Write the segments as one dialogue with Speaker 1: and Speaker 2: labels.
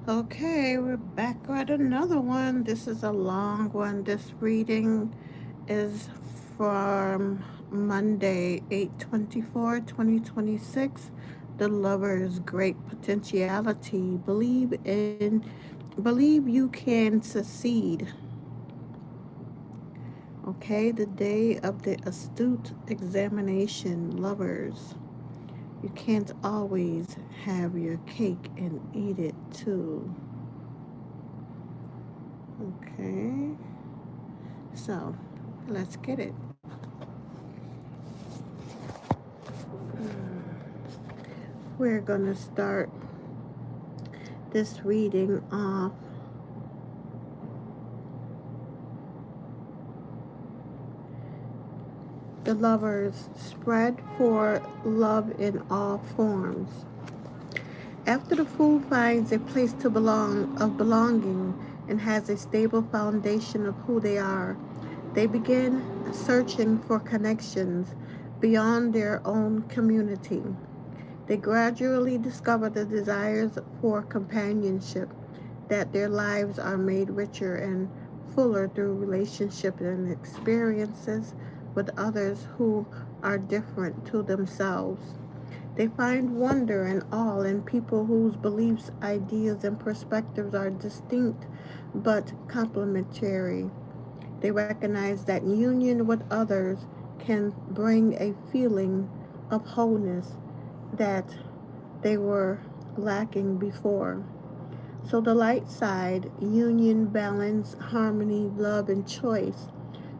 Speaker 1: Okay, we're back at another one. This is a long one. This reading is from Monday, 8/24, 2026. The Lover's Great Potentiality. Believe you can succeed. Okay, the day of the astute examination, lovers. You can't always have your cake and eat it too. Okay, so let's get it. We're going to start this reading off the lovers spread for love in all forms. After the fool finds a place to belong of belonging and has a stable foundation of who they are, they begin searching for connections beyond their own community. They gradually discover the desires for companionship, that their lives are made richer and fuller through relationships and experiences with others who are different to themselves. They find wonder and awe in people whose beliefs, ideas, and perspectives are distinct but complementary. They recognize that union with others can bring a feeling of wholeness that they were lacking before. So the light side, union, balance, harmony, love, and choice.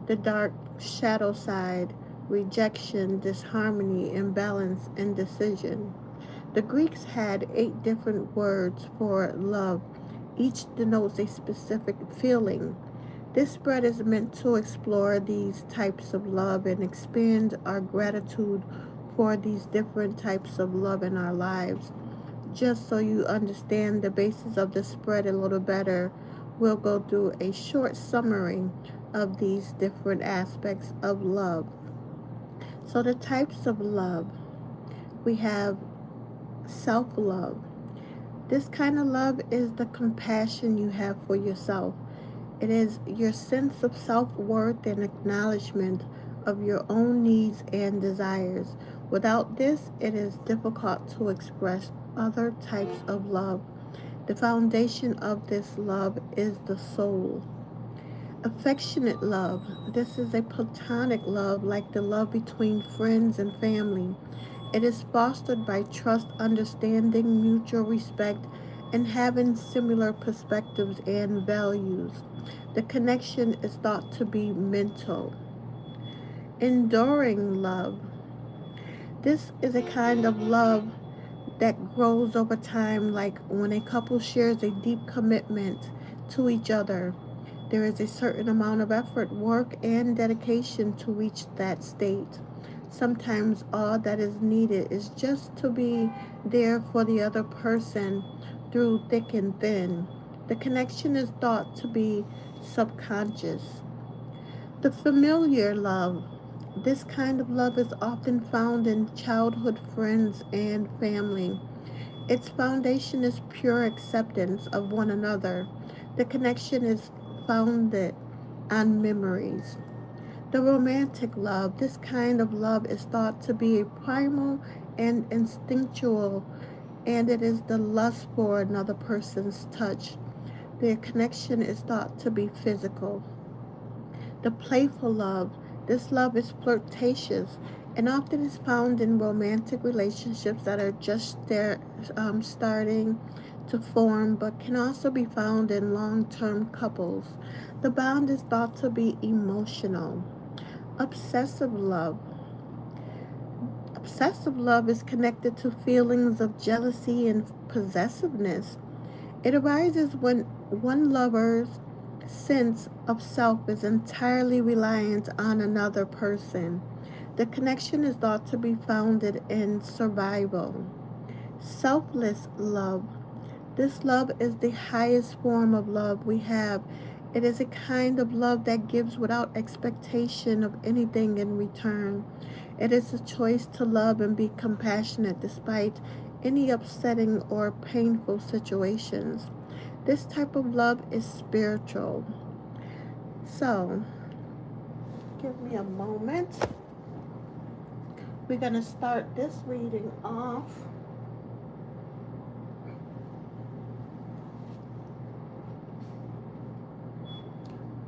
Speaker 1: The dark shadow side, rejection, disharmony, imbalance, and decision. The Greeks had 8 different words for love. Each denotes a specific feeling. This spread is meant to explore these types of love and expand our gratitude for these different types of love in our lives. Just so you understand the basis of the spread a little better, we'll go through a short summary of these different aspects of love. So, the types of love, we have self love. This kind of love is the compassion you have for yourself. It is your sense of self worth and acknowledgement of your own needs and desires. Without this, it is difficult to express other types of love. The foundation of this love is the soul. Affectionate love. This is a platonic love like the love between friends and family. It is fostered by trust, understanding, mutual respect, and having similar perspectives and values. The connection is thought to be mental. Enduring love. This is a kind of love that grows over time, like when a couple shares a deep commitment to each other. There is a certain amount of effort, work, and dedication to reach that state. Sometimes all that is needed is just to be there for the other person through thick and thin. The connection is thought to be subconscious. The familiar love. This kind of love is often found in childhood friends and family. Its foundation is pure acceptance of one another. The connection is founded on memories. The romantic love. This kind of love is thought to be a primal and instinctual, and it is the lust for another person's touch. The connection is thought to be physical. The playful love. This love is flirtatious and often is found in romantic relationships that are just starting to form, but can also be found in long term couples. The bond is thought to be emotional. Obsessive love. Obsessive love is connected to feelings of jealousy and possessiveness. It arises when one lover's sense of self is entirely reliant on another person. The connection is thought to be founded in survival. Selfless love. This love is the highest form of love we have. It is a kind of love that gives without expectation of anything in return. It is a choice to love and be compassionate despite any upsetting or painful situations. This type of love is spiritual. So, give me a moment. We're going to start this reading off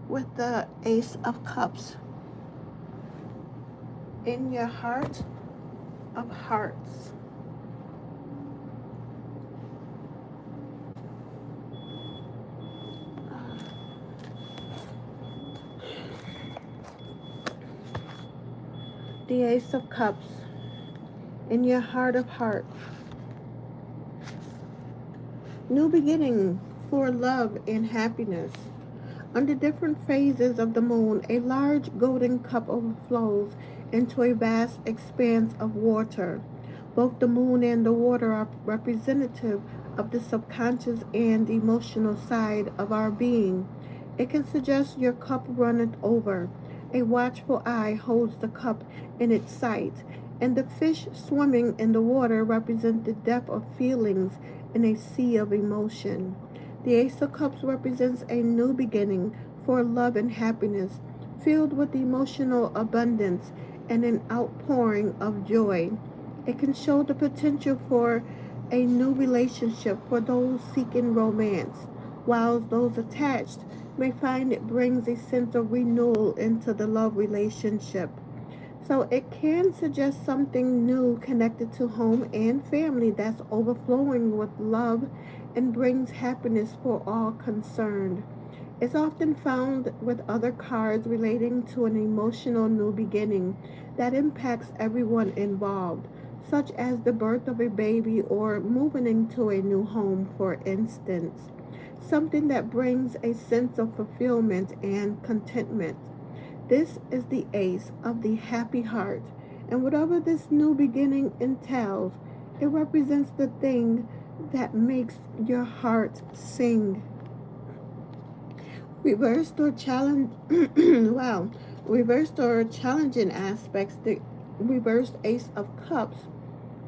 Speaker 1: with the Ace of Cups. In your heart of hearts. The Ace of Cups. In your heart of hearts. New beginning for love and happiness. Under different phases of the moon, a large golden cup overflows into a vast expanse of water. Both the moon and the water are representative of the subconscious and emotional side of our being. It can suggest your cup runneth over. A watchful eye holds the cup in its sight, and the fish swimming in the water represent the depth of feelings in a sea of emotion. The Ace of Cups represents a new beginning for love and happiness, filled with emotional abundance and an outpouring of joy. It can show the potential for a new relationship for those seeking romance, while those attached may find it brings a sense of renewal into the love relationship. So it can suggest something new connected to home and family that's overflowing with love and brings happiness for all concerned. It's often found with other cards relating to an emotional new beginning that impacts everyone involved, such as the birth of a baby or moving into a new home, for instance. Something that brings a sense of fulfillment and contentment. This is the ace of the happy heart, and whatever this new beginning entails, it represents the thing that makes your heart sing. Reversed or challenge wow. Reversed or challenging aspects, the reversed ace of cups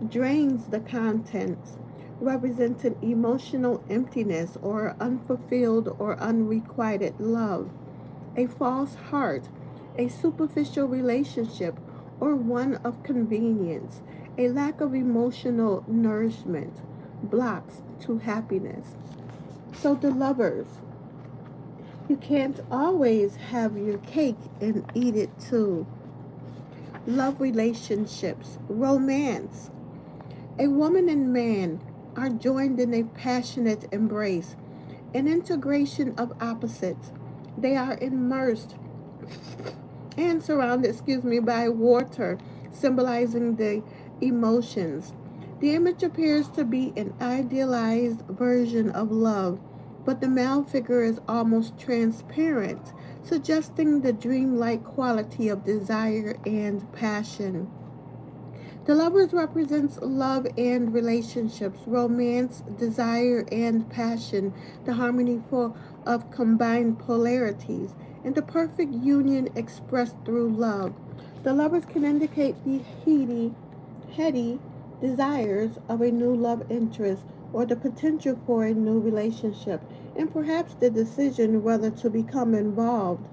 Speaker 1: drains the contents, representing emotional emptiness or unfulfilled or unrequited love. A false heart, a superficial relationship, or one of convenience, a lack of emotional nourishment, blocks to happiness. So, the lovers, you can't always have your cake and eat it too. Love relationships, romance. A woman and man are joined in a passionate embrace, an integration of opposites. They are immersed and surrounded, by water, symbolizing the emotions. The image appears to be an idealized version of love, but the male figure is almost transparent, suggesting the dreamlike quality of desire and passion. The lovers represents love and relationships, romance, desire and passion, the harmony of combined polarities, and the perfect union expressed through love. The lovers can indicate the heady desires of a new love interest or the potential for a new relationship, and perhaps the decision whether to become involved.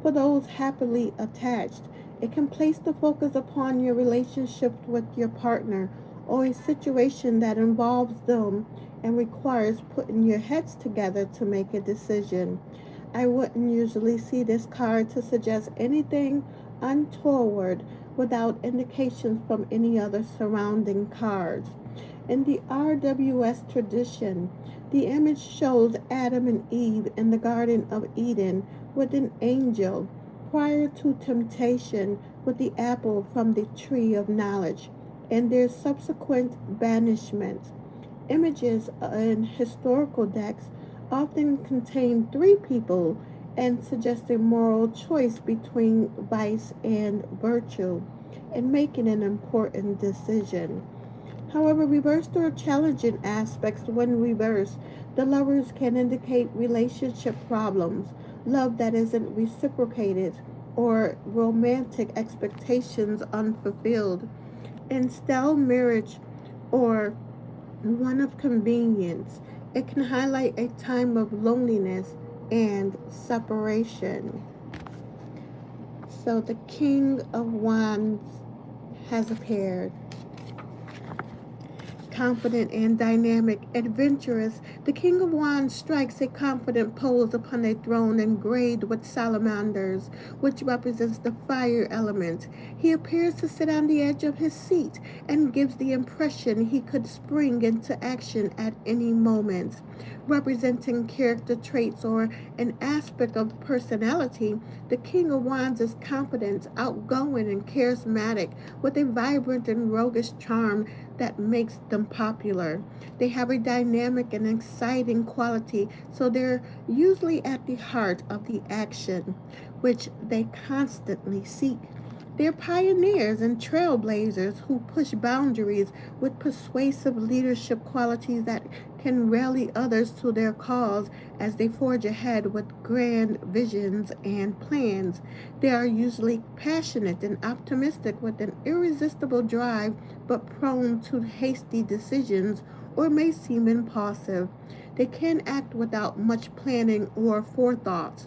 Speaker 1: For those happily attached, it can place the focus upon your relationship with your partner or a situation that involves them and requires putting your heads together to make a decision. I wouldn't usually see this card to suggest anything untoward without indications from any other surrounding cards. In the RWS tradition, the image shows Adam and Eve in the Garden of Eden with an angel prior to temptation with the apple from the tree of knowledge and their subsequent banishment. Images in historical decks often contain three people and suggest a moral choice between vice and virtue in making an important decision. However, reversed or challenging aspects when reversed, the lovers can indicate relationship problems, love that isn't reciprocated, or romantic expectations unfulfilled. In stale marriage or one of convenience, It can highlight a time of loneliness and separation. So the King of Wands has appeared. Confident and dynamic, adventurous, the King of Wands strikes a confident pose upon a throne engraved with salamanders, which represents the fire element. He appears to sit on the edge of his seat and gives the impression he could spring into action at any moment. Representing character traits or an aspect of personality, the King of Wands is confident, outgoing, and charismatic, with a vibrant and roguish charm that makes them popular. They have a dynamic and exciting quality, so they're usually at the heart of the action, which they constantly seek. They're pioneers and trailblazers who push boundaries with persuasive leadership qualities that can rally others to their cause as they forge ahead with grand visions and plans. They are usually passionate and optimistic with an irresistible drive, but prone to hasty decisions or may seem impulsive. They can act without much planning or forethought.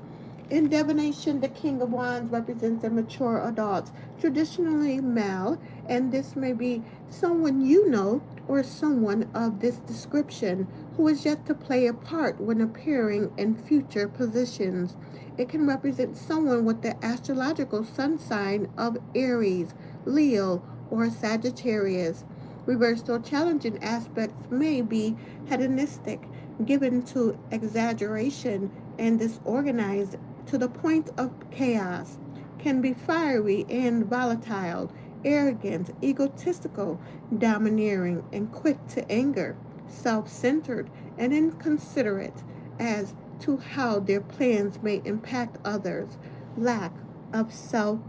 Speaker 1: In divination, the King of Wands represents a mature adult, traditionally male, and this may be someone you know or someone of this description who is yet to play a part when appearing in future positions. It can represent someone with the astrological sun sign of Aries, Leo, or Sagittarius. Reversed or challenging aspects may be hedonistic, given to exaggeration, and disorganized to the point of chaos, can be fiery and volatile, arrogant, egotistical, domineering, and quick to anger, self centered, and inconsiderate as to how their plans may impact others, lack of self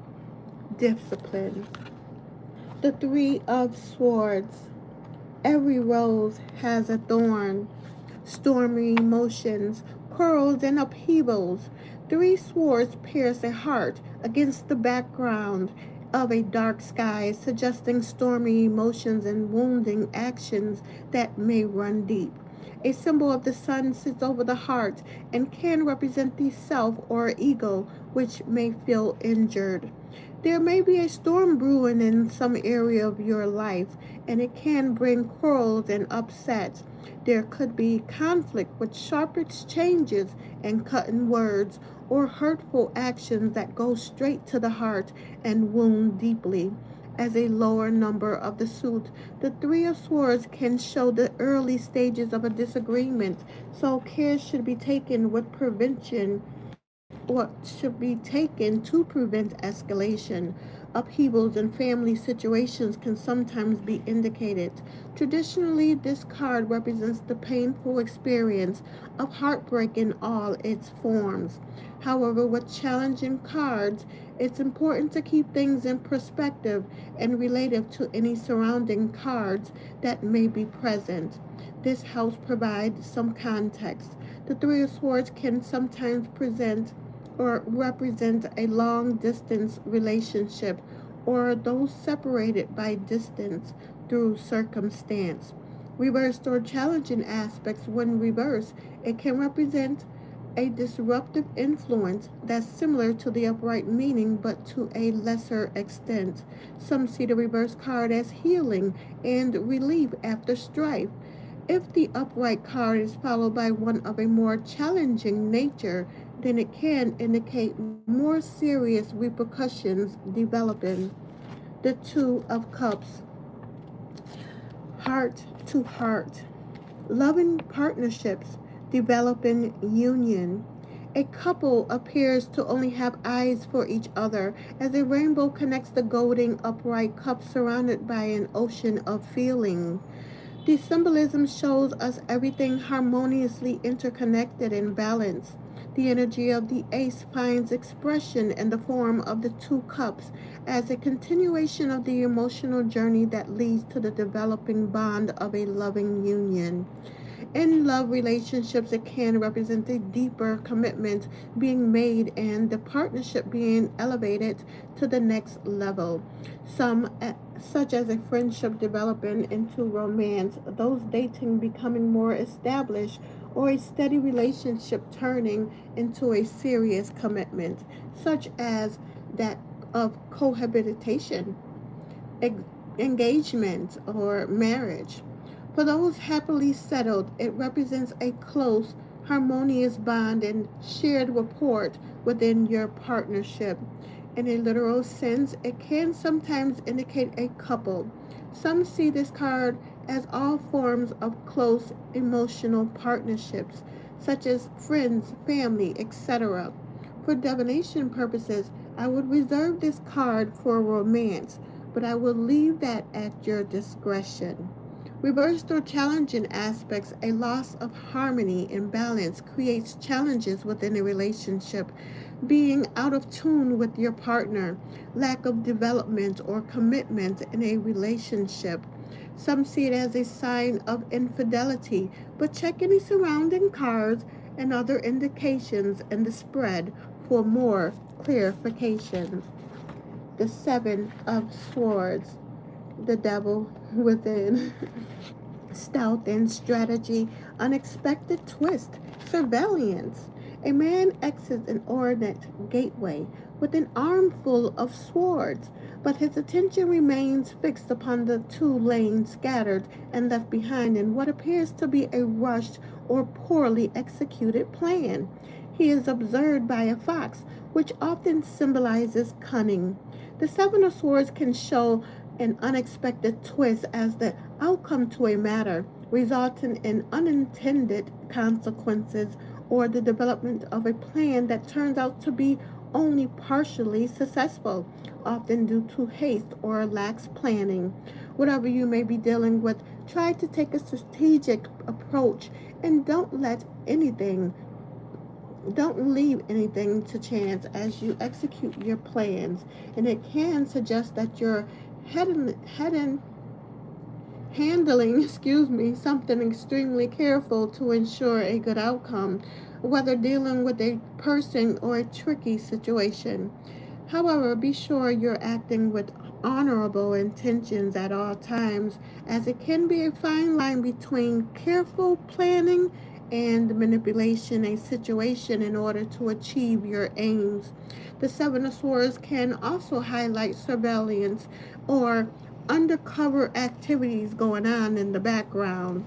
Speaker 1: discipline. The Three of Swords. Every rose has a thorn. Stormy emotions, quarrels, and upheavals. Three swords pierce a heart against the background of a dark sky, suggesting stormy emotions and wounding actions that may run deep. A symbol of the sun sits over the heart and can represent the self or ego, which may feel injured. There may be a storm brewing in some area of your life, and it can bring quarrels and upsets. There could be conflict with sharp exchanges and cutting words, or hurtful actions that go straight to the heart and wound deeply. As a lower number of the suit, the Three of Swords can show the early stages of a disagreement, so care should be taken with prevention what should be taken to prevent escalation. Upheavals in family situations can sometimes be indicated. Traditionally, this card represents the painful experience of heartbreak in all its forms. However, with challenging cards, it's important to keep things in perspective and relative to any surrounding cards that may be present. This helps provide some context. The Three of Swords can sometimes present or represent a long distance relationship or those separated by distance through circumstance. Reversed or challenging aspects, when reversed, it can represent a disruptive influence that's similar to the upright meaning but to a lesser extent. Some see the reverse card as healing and relief after strife. If the upright card is followed by one of a more challenging nature, then it can indicate more serious repercussions developing. The Two of Cups, heart to heart, loving partnerships, developing union. A couple appears to only have eyes for each other as a rainbow connects the golden upright cup surrounded by an ocean of feeling. The symbolism shows us everything harmoniously interconnected and balanced. The energy of the ace finds expression in the form of the two cups as a continuation of the emotional journey that leads to the developing bond of a loving union. In love relationships, it can represent a deeper commitment being made and the partnership being elevated to the next level. some such as a friendship developing into romance, those dating becoming more established, or a steady relationship turning into a serious commitment, such as that of cohabitation, engagement, or marriage. For those happily settled, it represents a close, harmonious bond and shared rapport within your partnership. In a literal sense, it can sometimes indicate a couple. Some see this card as all forms of close emotional partnerships, such as friends, family, etc. For divination purposes, I would reserve this card for romance, but I will leave that at your discretion. Reversed or challenging aspects, a loss of harmony and balance creates challenges within a relationship. Being out of tune with your partner, lack of development or commitment in a relationship. Some see it as a sign of infidelity, but check any surrounding cards and other indications in the spread for more clarifications. The Seven of Swords, the devil within. Stealth and strategy, unexpected twist, surveillance. A man exits an ornate gateway with an armful of swords, but his attention remains fixed upon the two lanes scattered and left behind in what appears to be a rushed or poorly executed plan. He is observed by a fox, which often symbolizes cunning. The Seven of Swords can show an unexpected twist as the outcome to a matter, resulting in unintended consequences or the development of a plan that turns out to be only partially successful, often due to haste or lax planning. Whatever you may be dealing with, try to take a strategic approach and don't leave anything to chance as you execute your plans. And it can suggest that you're heading handling, something extremely careful to ensure a good outcome, whether dealing with a person or a tricky situation. However, be sure you're acting with honorable intentions at all times, as it can be a fine line between careful planning and manipulation a situation in order to achieve your aims. The Seven of Swords can also highlight surveillance or undercover activities going on in the background.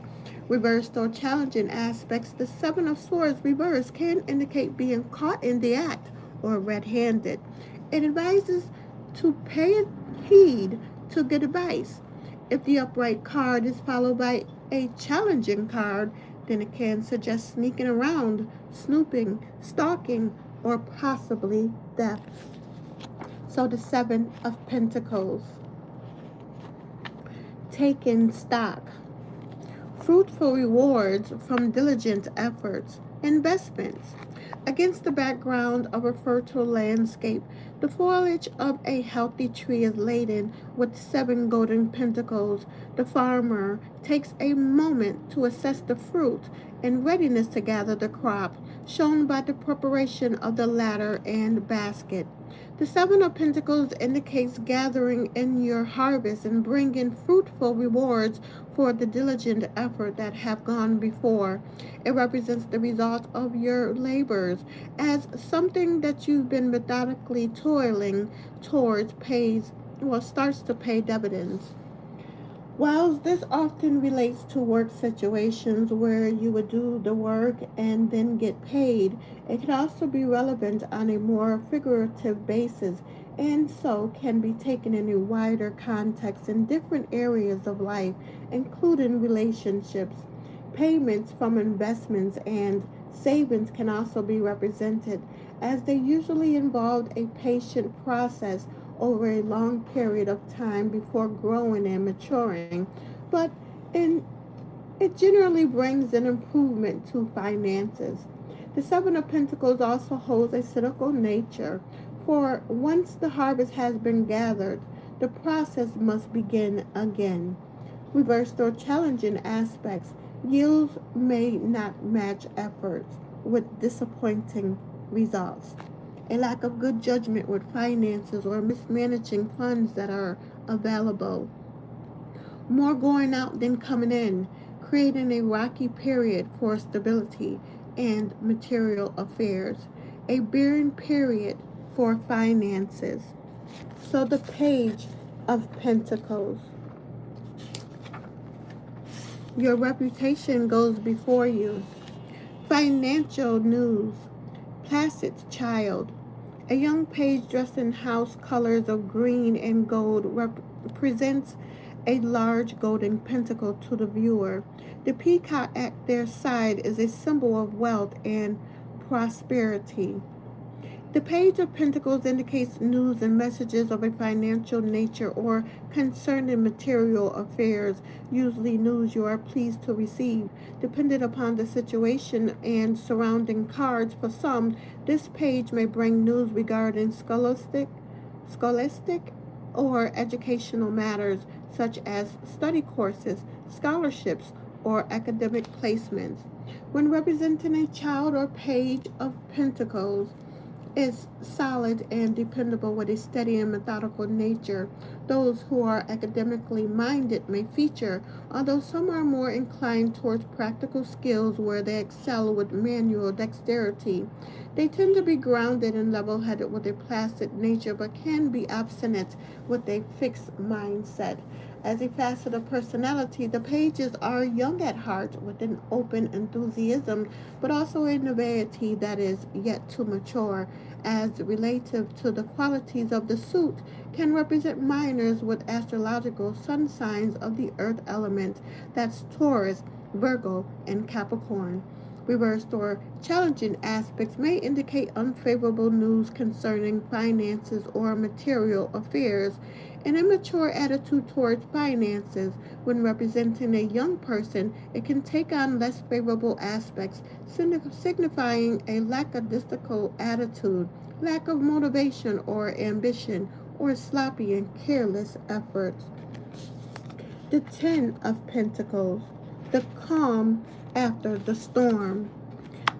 Speaker 1: Reversed or challenging aspects, the Seven of Swords reversed can indicate being caught in the act or red handed. It advises to pay heed to good advice. If the upright card is followed by a challenging card, then it can suggest sneaking around, snooping, stalking, or possibly death. So the Seven of Pentacles, taking stock, fruitful rewards from diligent efforts, investments. Against the background of a fertile landscape, the foliage of a healthy tree is laden with seven golden pentacles. The farmer takes a moment to assess the fruit and readiness to gather the crop, shown by the preparation of the ladder and basket. The Seven of Pentacles indicates gathering in your harvest and bringing fruitful rewards for the diligent effort that have gone before. It represents the result of your labors as something that you've been methodically toiling towards starts to pay dividends. While this often relates to work situations where you would do the work and then get paid, it can also be relevant on a more figurative basis and so can be taken in a wider context in different areas of life, including relationships. Payments from investments and savings can also be represented, as they usually involve a patient process over a long period of time before growing and maturing, but in, it generally brings an improvement to finances. The Seven of Pentacles also holds a cyclical nature, for once the harvest has been gathered, the process must begin again. Reversed or challenging aspects, yields may not match efforts with disappointing results. A lack of good judgment with finances or mismanaging funds that are available. More going out than coming in, creating a rocky period for stability and material affairs, a barren period for finances. So the Page of Pentacles. Your reputation goes before you. Financial news. Placid child. A young page dressed in house colors of green and gold represents a large golden pentacle to the viewer. The peacock at their side is a symbol of wealth and prosperity. The Page of Pentacles indicates news and messages of a financial nature or concerning material affairs, usually news you are pleased to receive. Depending upon the situation and surrounding cards, for some, this page may bring news regarding scholastic or educational matters such as study courses, scholarships, or academic placements. When representing a child or Page of Pentacles, is solid and dependable with a steady and methodical nature. Those who are academically minded may feature, although some are more inclined towards practical skills where they excel with manual dexterity. They tend to be grounded and level headed with a placid nature, but can be obstinate with a fixed mindset. As a facet of personality, the pages are young at heart with an open enthusiasm, but also a naivety that is yet to mature, as relative to the qualities of the suit, can represent minors with astrological sun signs of the earth element. That's Taurus, Virgo, and Capricorn. Reversed or challenging aspects may indicate unfavorable news concerning finances or material affairs. An immature attitude towards finances, when representing a young person, it can take on less favorable aspects, signifying a lackadaisical attitude, lack of motivation or ambition, or sloppy and careless efforts. The Ten of Pentacles, the calm after the storm.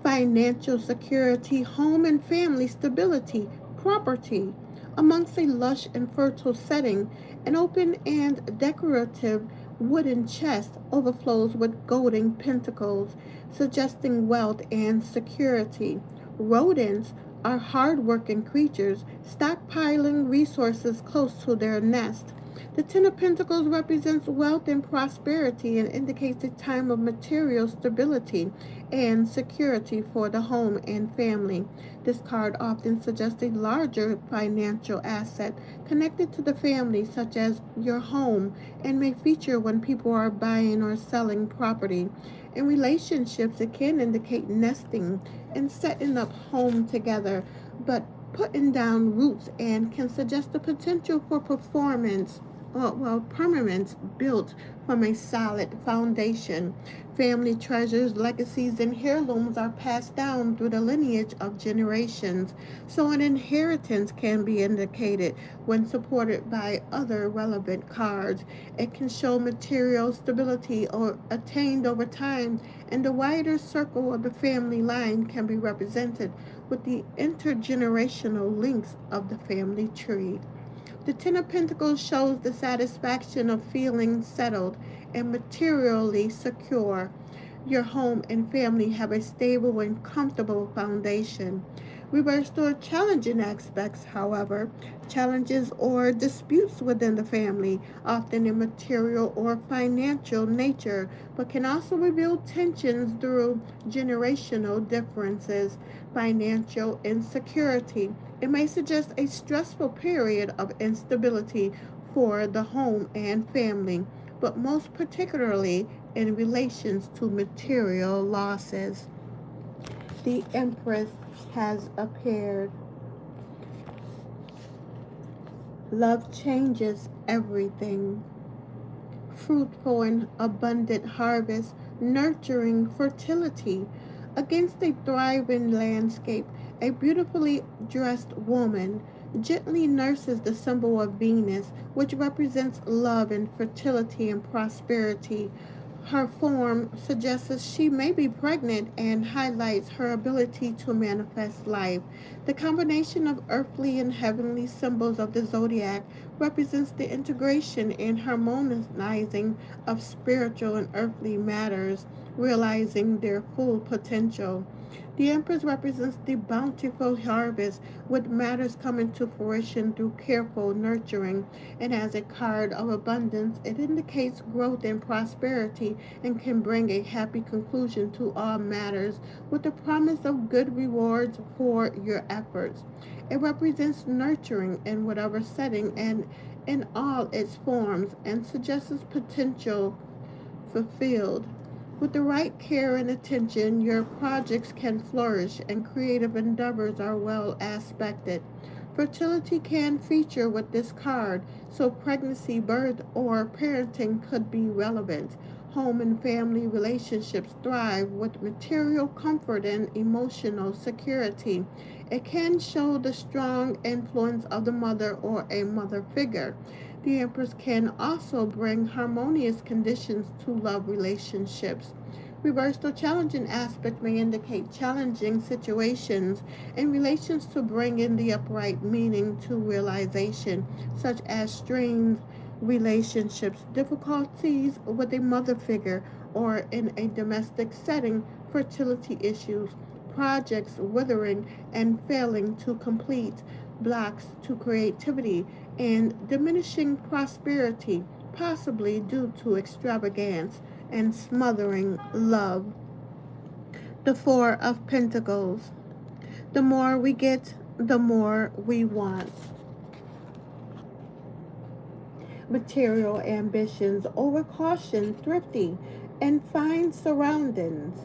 Speaker 1: Financial security, home and family stability, property. Amongst a lush and fertile setting, an open and decorative wooden chest overflows with golden pentacles, suggesting wealth and security. Rodents are hard-working creatures, stockpiling resources close to their nest. The Ten of Pentacles represents wealth and prosperity and indicates a time of material stability and security for the home and family. This card often suggests a larger financial asset connected to the family, such as your home, and may feature when people are buying or selling property. In relationships, it can indicate nesting and setting up home together, but putting down roots and can suggest the potential for permanence built from a solid foundation. Family treasures, legacies, and heirlooms are passed down through the lineage of generations, so an inheritance can be indicated when supported by other relevant cards. It can show material stability or attained over time, and the wider circle of the family line can be represented with the intergenerational links of the family tree. The Ten of Pentacles shows the satisfaction of feeling settled and materially secure. Your home and family have a stable and comfortable foundation. Reverse or challenging aspects, however, challenges or disputes within the family, often in material or financial nature, but can also reveal tensions through generational differences, financial insecurity. It may suggest a stressful period of instability for the home and family, but most particularly in relations to material losses. The Empress has appeared. Love changes everything. Fruitful and abundant harvest, nurturing fertility. Against a thriving landscape, a beautifully dressed woman gently nurses the symbol of Venus, which represents love and fertility and prosperity. Her form suggests she may be pregnant and highlights her ability to manifest life. The combination of earthly and heavenly symbols of the zodiac represents the integration and harmonizing of spiritual and earthly matters, realizing their full potential. The Empress represents the bountiful harvest, with matters coming to fruition through careful nurturing, and as a card of abundance, it indicates growth and prosperity and can bring a happy conclusion to all matters with the promise of good rewards for your efforts. It represents nurturing in whatever setting and in all its forms and suggests potential fulfilled. With the right care and attention, your projects can flourish and creative endeavors are well aspected. Fertility can feature with this card, so pregnancy, birth, or parenting could be relevant. Home and family relationships thrive with material comfort and emotional security. It can show the strong influence of the mother or a mother figure. The Empress can also bring harmonious conditions to love relationships. Reversed or challenging aspect may indicate challenging situations in relations to bringing the upright meaning to realization, such as strained relationships, difficulties with a mother figure, or in a domestic setting, fertility issues, projects withering and failing to complete, blocks to creativity, and diminishing prosperity, possibly due to extravagance and smothering love. The Four of Pentacles. The more we get, the more we want. Material ambitions over caution, thrifty, and fine surroundings.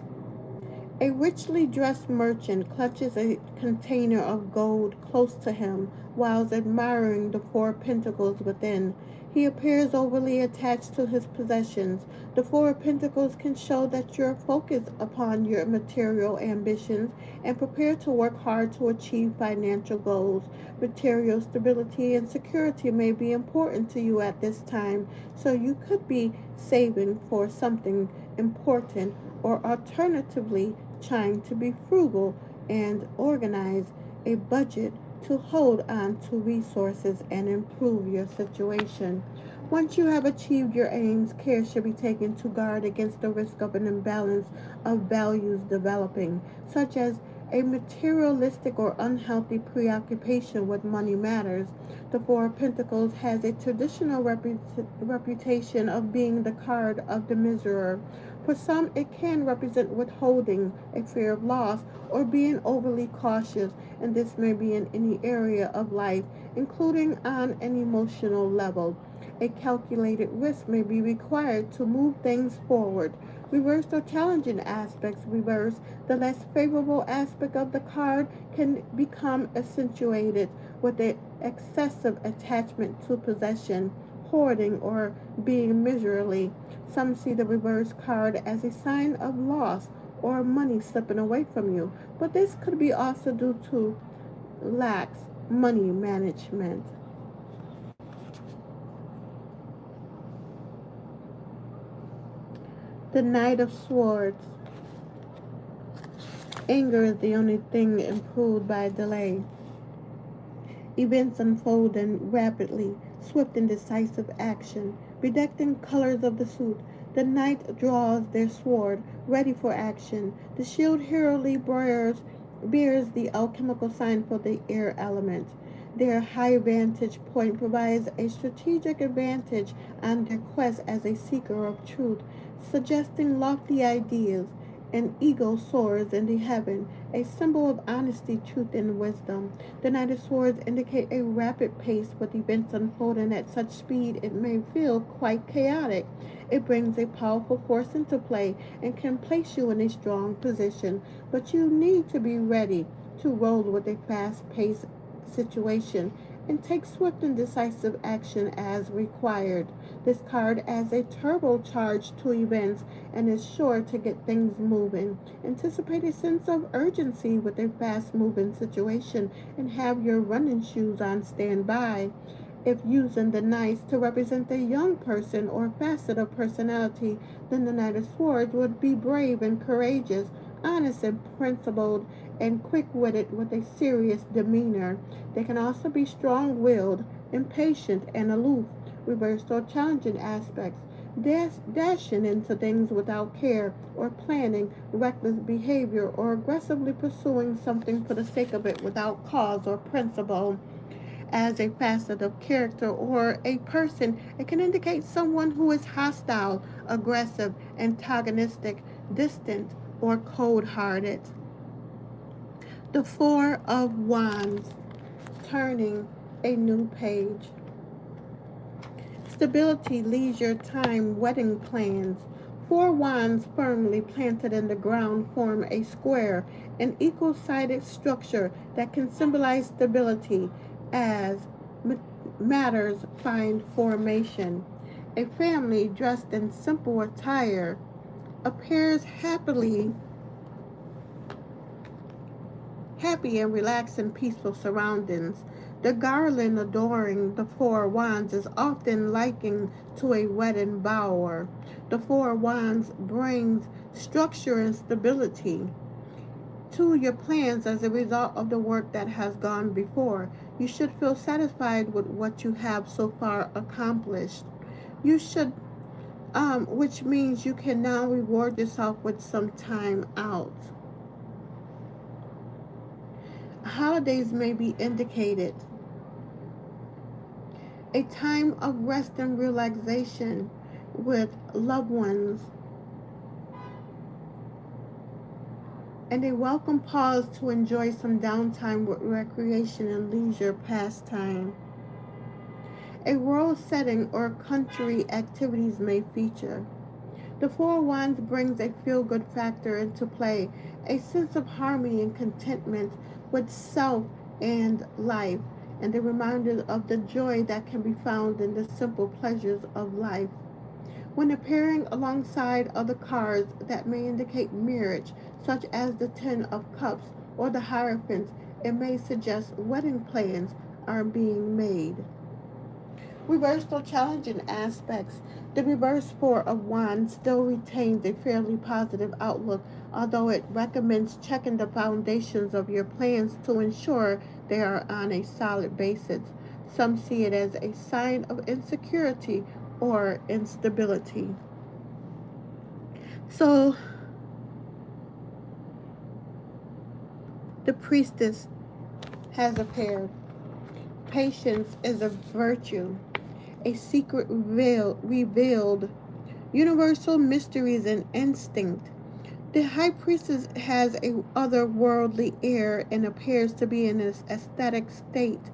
Speaker 1: A richly dressed merchant clutches a container of gold close to him whilst admiring the four pentacles within. He appears overly attached to his possessions. The Four of Pentacles can show that you're focused upon your material ambitions and prepared to work hard to achieve financial goals. Material stability and security may be important to you at this time, so you could be saving for something important or alternatively trying to be frugal and organize a budget to hold on to resources and improve your situation. Once you have achieved your aims, care should be taken to guard against the risk of an imbalance of values developing, such as a materialistic or unhealthy preoccupation with money matters. The Four of Pentacles has a traditional reputation of being the card of the miserer. For some, it can represent withholding, a fear of loss, or being overly cautious, and this may be in any area of life, including on an emotional level. A calculated risk may be required to move things forward. Reversed or challenging aspects reverse. The less favorable aspect of the card can become accentuated with an excessive attachment to possession, hoarding, or being miserly. Some see the reverse card as a sign of loss or money slipping away from you, but this could be also due to lax money management. The Knight of Swords. Anger is the only thing improved by delay. Events unfolding rapidly, swift and decisive action. Bedecked colors of the suit, the knight draws their sword, ready for action. The shield heraldry bears the alchemical sign for the air element. Their high vantage point provides a strategic advantage on their quest as a seeker of truth, suggesting lofty ideas. An eagle soars in the heaven, a symbol of honesty, truth, and wisdom. The Knight of Swords indicate a rapid pace with events unfolding at such speed it may feel quite chaotic. It brings a powerful force into play and can place you in a strong position, but you need to be ready to roll with a fast-paced situation and take swift and decisive action as required. This card adds a turbocharge to events and is sure to get things moving. Anticipate a sense of urgency with a fast moving situation and have your running shoes on standby. If using the Knights to represent a young person or facet of personality, then the Knight of Swords would be brave and courageous, honest and principled, and quick-witted with a serious demeanor. They can also be strong-willed, impatient, and aloof, reversed or challenging aspects, dashing into things without care or planning, reckless behavior, or aggressively pursuing something for the sake of it without cause or principle. As a facet of character or a person, it can indicate someone who is hostile, aggressive, antagonistic, distant, or cold hearted. The Four of Wands, turning a new page. Stability, leisure, time, wedding plans. Four wands firmly planted in the ground form a square, an equal-sided structure that can symbolize stability as matters find formation. A family dressed in simple attire appears happy and relaxed in peaceful surroundings. The garland adoring the four wands is often likened to a wedding bower. The four wands brings structure and stability to your plans as a result of the work that has gone before. You should feel satisfied with what you have so far accomplished. You should, which means you can now reward yourself with some time out. Holidays may be indicated a time of rest and relaxation with loved ones, and a welcome pause to enjoy some downtime with recreation and leisure pastime. A rural setting or country activities may feature. The Four Wands brings a feel-good factor into play, a sense of harmony and contentment with self and life, and a reminder of the joy that can be found in the simple pleasures of life. When appearing alongside other cards that may indicate marriage, such as the Ten of Cups or the Hierophant, it may suggest wedding plans are being made. Reversed or challenging aspects. The reverse Four of Wands still retains a fairly positive outlook, although it recommends checking the foundations of your plans to ensure they are on a solid basis. Some see it as a sign of insecurity or instability. So, the Priestess has appeared. Patience is a virtue, a secret revealed, universal mysteries and instinct. The high priestess has a otherworldly air and appears to be in an ecstatic state,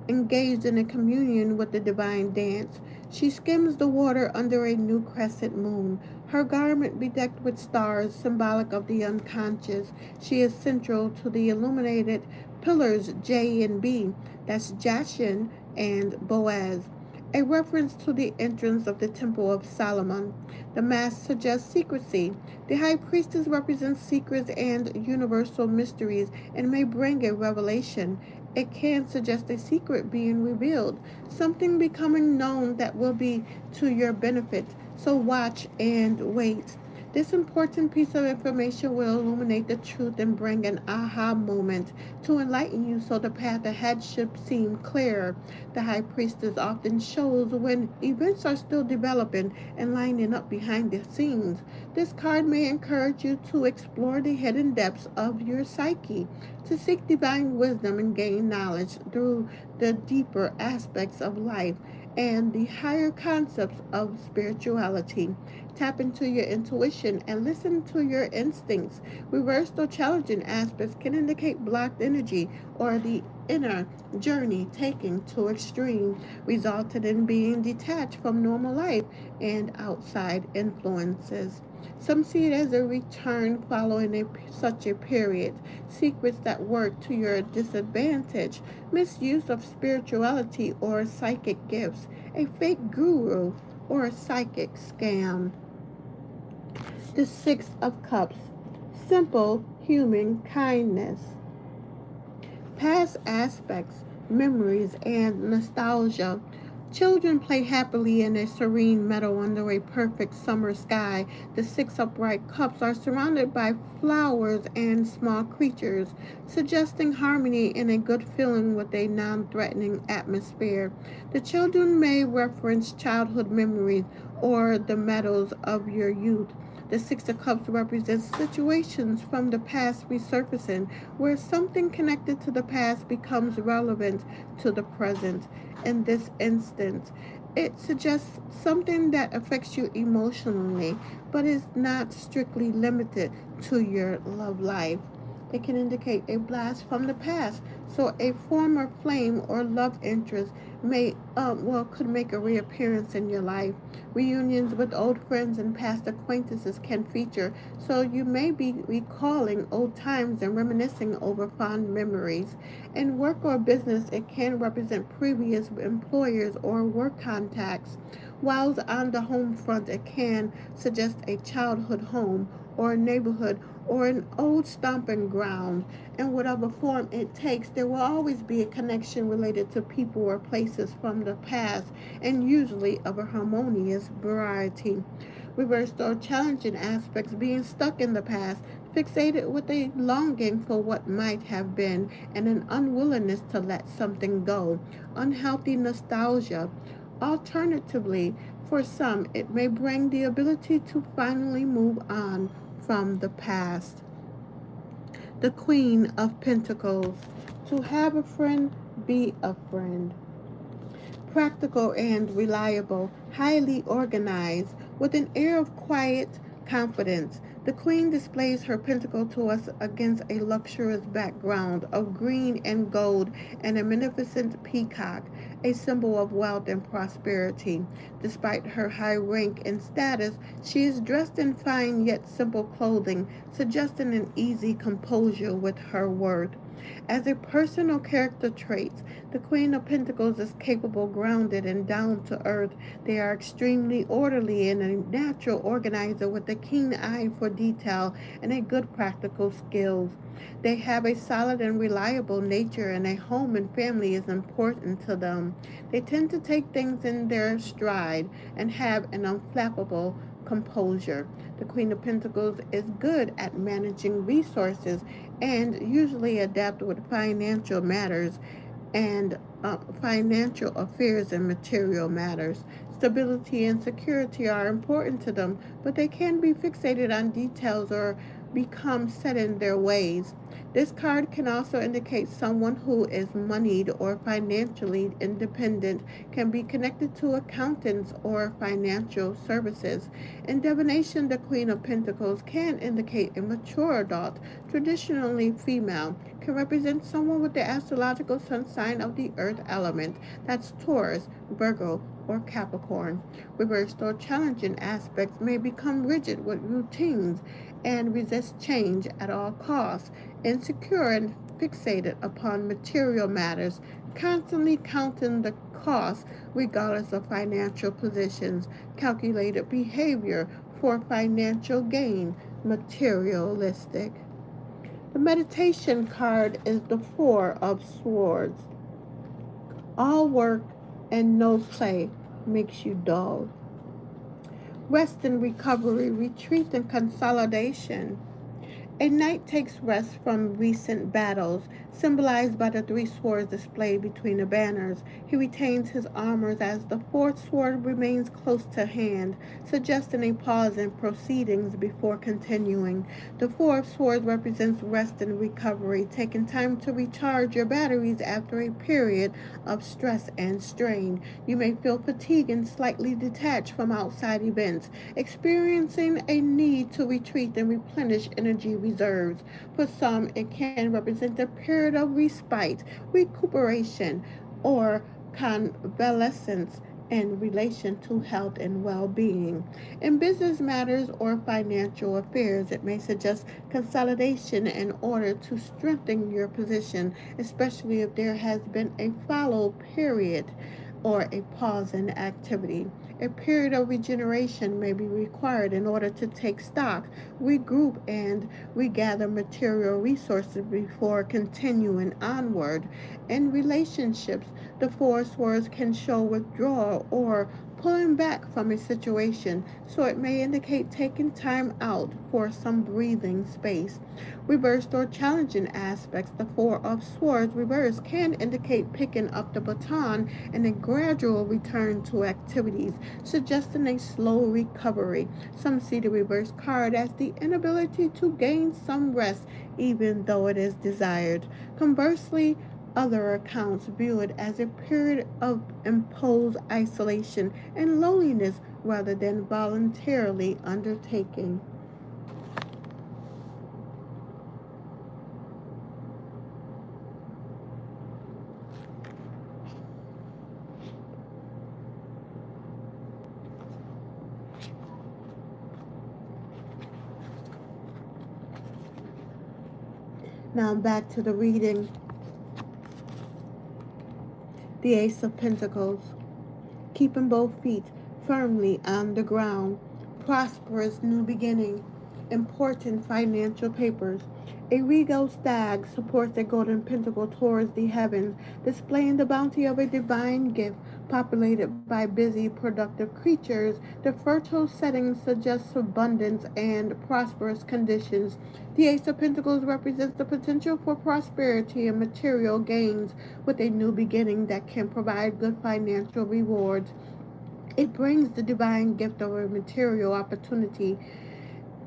Speaker 1: engaged in a communion with the divine dance. She skims the water under a new crescent moon, her garment bedecked with stars, symbolic of the unconscious. She is central to the illuminated pillars J and B, that's Jachin and Boaz, a reference to the entrance of the Temple of Solomon. The mask suggests secrecy. The high priestess represents secrets and universal mysteries and may bring a revelation. It can suggest a secret being revealed, something becoming known that will be to your benefit. So watch and wait. This important piece of information will illuminate the truth and bring an aha moment to enlighten you so the path ahead should seem clearer. The high priestess often shows when events are still developing and lining up behind the scenes. This card may encourage you to explore the hidden depths of your psyche, to seek divine wisdom and gain knowledge through the deeper aspects of life and the higher concepts of spirituality. Tap into your intuition and listen to your instincts. Reversed or challenging aspects can indicate blocked energy or the inner journey taken to extreme, resulted in being detached from normal life and outside influences. Some see it as a return following such a period, secrets that work to your disadvantage, misuse of spirituality or psychic gifts, a fake guru, or a psychic scam. The Six of Cups, simple human kindness. Past aspects. memories, and nostalgia. Children play happily in a serene meadow under a perfect summer sky. The six upright cups are surrounded by flowers and small creatures, suggesting harmony and a good feeling with a non threatening atmosphere. The children may reference childhood memories or the meadows of your youth. The Six of Cups represents situations from the past resurfacing, where something connected to the past becomes relevant to the present. In this instance, it suggests something that affects you emotionally, but is not strictly limited to your love life. It can indicate a blast from the past. So a former flame or love interest could make a reappearance in your life. Reunions with old friends and past acquaintances can feature, so you may be recalling old times and reminiscing over fond memories. In work or business, it can represent previous employers or work contacts. While on the home front, it can suggest a childhood home or a neighborhood or an old stomping ground. In whatever form it takes, there will always be a connection related to people or places from the past, and usually of a harmonious variety. Reversed or challenging aspects, being stuck in the past, fixated with a longing for what might have been and an unwillingness to let something go. Unhealthy nostalgia. Alternatively, for some, it may bring the ability to finally move on from the past. The Queen of Pentacles. To have a friend, be a friend. Practical and reliable, highly organized, with an air of quiet confidence. The queen displays her pentacle to us against a luxurious background of green and gold and a magnificent peacock, a symbol of wealth and prosperity. Despite her high rank and status, she is dressed in fine yet simple clothing, suggesting an easy composure with her worth. As a personal character trait, the Queen of Pentacles is capable, grounded, and down to earth. They are extremely orderly and a natural organizer with a keen eye for detail and a good practical skills. They have a solid and reliable nature, and a home and family is important to them. They tend to take things in their stride and have an unflappable composure. The Queen of Pentacles is good at managing resources and usually adept with and financial affairs and material matters. Stability and security are important to them, but they can be fixated on details or become set in their ways. This card can also indicate someone who is moneyed or financially independent, can be connected to accountants or financial services. In divination, the Queen of Pentacles can indicate a mature adult, traditionally female, can represent someone with the astrological sun sign of the earth element. That's Taurus, Virgo, or Capricorn. Reversed or challenging aspects may become rigid with routines and resist change at all costs, insecure and fixated upon material matters, constantly counting the cost regardless of financial positions, calculated behavior for financial gain, materialistic. The meditation card is the Four of Swords. All work and no play makes you dull. Rest and recovery, retreat and consolidation. A knight takes rest from recent battles, symbolized by the three swords displayed between the banners. He retains his armors as the fourth sword remains close to hand, suggesting a pause in proceedings before continuing. The Four of Swords represents rest and recovery, taking time to recharge your batteries after a period of stress and strain. You may feel fatigued and slightly detached from outside events, experiencing a need to retreat and replenish energy reserves. For some, it can represent a period of respite, recuperation, or convalescence in relation to health and well being. In business matters or financial affairs, it may suggest consolidation in order to strengthen your position, especially if there has been a follow period or a pause in activity. A period of regeneration may be required in order to take stock, regroup, and regather material resources before continuing onward. In relationships, the four swords can show withdrawal or pulling back from a situation, so it may indicate taking time out for some breathing space. Reversed or challenging aspects, the Four of Swords reversed can indicate picking up the baton and a gradual return to activities, suggesting a slow recovery. Some see the reverse card as the inability to gain some rest, even though it is desired. Conversely, other accounts view it as a period of imposed isolation and loneliness rather than voluntarily undertaking. Now back to the reading. The Ace of Pentacles. Keeping both feet firmly on the ground, prosperous new beginning, important financial papers. A regal stag supports a golden pentacle towards the heavens, displaying the bounty of a divine gift populated by busy, productive creatures. The fertile setting suggests abundance and prosperous conditions. The Ace of Pentacles represents the potential for prosperity and material gains with a new beginning that can provide good financial rewards. It brings the divine gift of a material opportunity,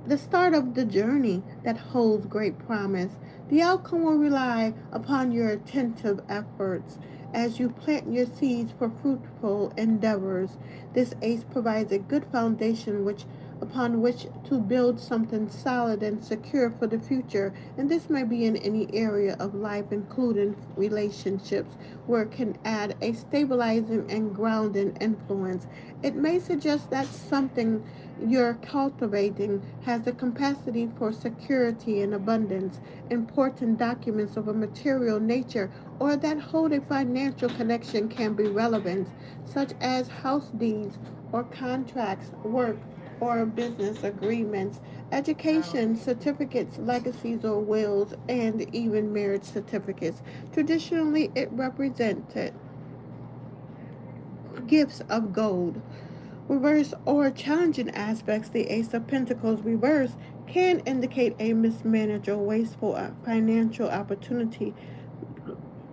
Speaker 1: the start of the journey that holds great promise. The outcome will rely upon your attentive efforts as you plant your seeds for fruitful endeavors. This ace provides a good foundation upon which to build something solid and secure for the future, and this may be in any area of life, including relationships, where it can add a stabilizing and grounding influence. It may suggest that something you're cultivating has the capacity for security and abundance, important documents of a material nature, or that hold a financial connection can be relevant, such as house deeds or contracts, work or business agreements, education certificates, legacies or wills, and even marriage certificates. Traditionally, it represented gifts of gold. Reverse or challenging aspects, the Ace of Pentacles reverse can indicate a mismanaged or wasteful financial opportunity,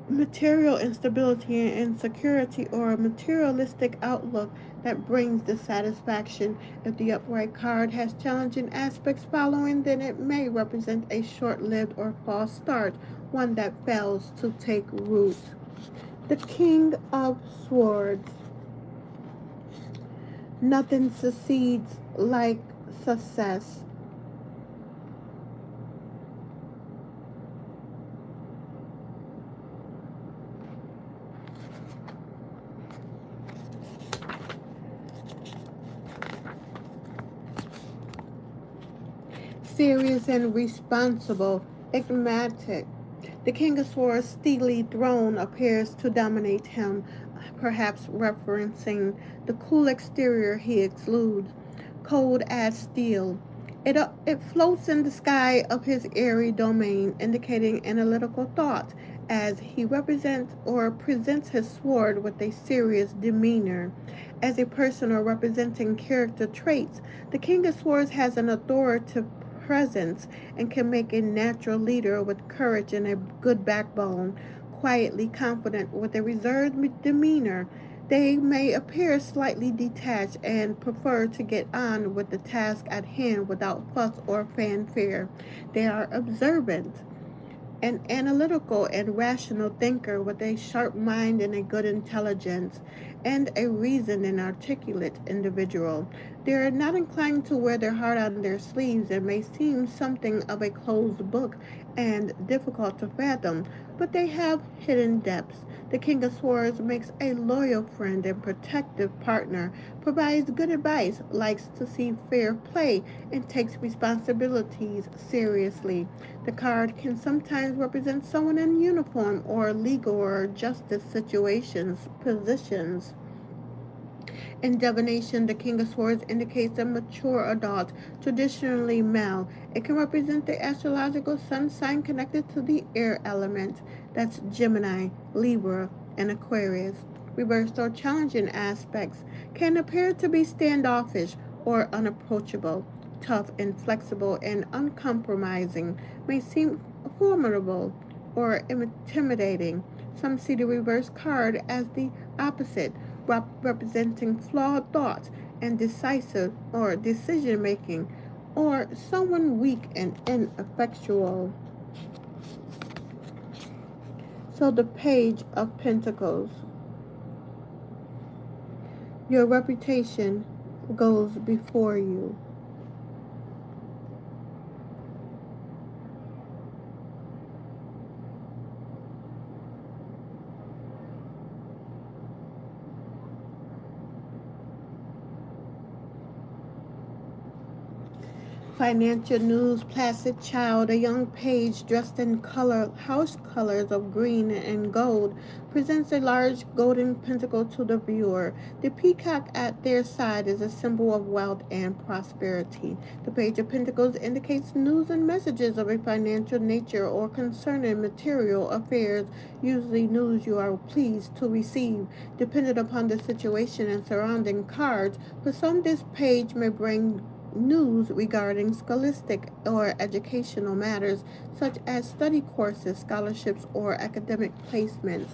Speaker 1: material instability and insecurity, or a materialistic outlook that brings dissatisfaction. If the upright card has challenging aspects following, then it may represent a short lived or false start, one that fails to take root. The King of Swords. Nothing succeeds like success. Serious and responsible, enigmatic. The King of Swords' steely throne appears to dominate him, perhaps referencing the cool exterior he exudes, cold as steel. It floats in the sky of his airy domain, indicating analytical thought, as he represents or presents his sword with a serious demeanor. As a person or representing character traits, the King of Swords has an authoritative presence and can make a natural leader with courage and a good backbone, quietly confident with a reserved demeanor. They may appear slightly detached and prefer to get on with the task at hand without fuss or fanfare. They are observant, an analytical and rational thinker with a sharp mind and a good intelligence, and a reasoned and articulate individual. They are not inclined to wear their heart on their sleeves and may seem something of a closed book and difficult to fathom, but they have hidden depths. The King of Swords makes a loyal friend and protective partner, provides good advice, likes to see fair play, and takes responsibilities seriously. The card can sometimes represent someone in uniform or legal or justice situations, positions. In divination, the King of Swords indicates a mature adult, traditionally male. It can represent the astrological sun sign connected to the air element. That's Gemini, Libra, and Aquarius. Reversed or challenging aspects can appear to be standoffish or unapproachable, tough, inflexible, and uncompromising, may seem formidable or intimidating. Some see the reverse card as the opposite, representing flawed thoughts and decisive or decision making, or someone weak and ineffectual. So the Page of Pentacles. Your reputation goes before you. Financial news, placid child, a young page dressed in house colors of green and gold, presents a large golden pentacle to the viewer. The peacock at their side is a symbol of wealth and prosperity. The Page of Pentacles indicates news and messages of a financial nature or concerning material affairs, usually news you are pleased to receive. Depending upon the situation and surrounding cards, for some this page may bring news regarding scholastic or educational matters such as study courses, scholarships, or academic placements.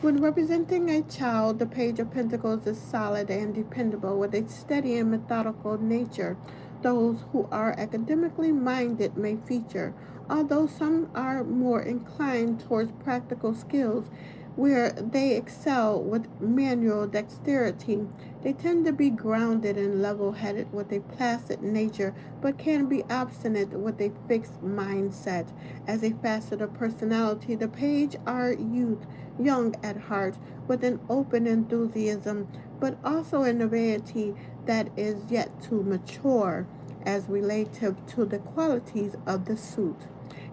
Speaker 1: When representing a child, the Page of Pentacles is solid and dependable with a steady and methodical nature. Those who are academically minded may feature, although some are more inclined towards practical skills where they excel with manual dexterity. They tend to be grounded and level headed with a placid nature, but can be obstinate with a fixed mindset. As a facet of personality, the page are young at heart, with an open enthusiasm, but also a naivety that is yet to mature as relative to the qualities of the suit.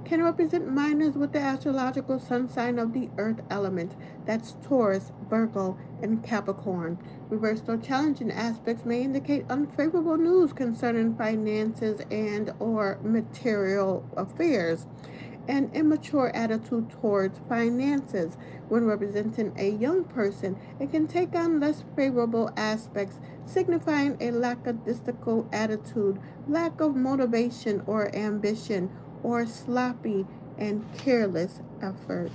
Speaker 1: Can represent minors with the astrological sun sign of the earth element. That's Taurus, Virgo, and Capricorn. Reversed or challenging aspects may indicate unfavorable news concerning finances and or material affairs. An immature attitude towards finances. When representing a young person, it can take on less favorable aspects, signifying a lackadaisical attitude, lack of motivation or ambition, or sloppy and careless efforts.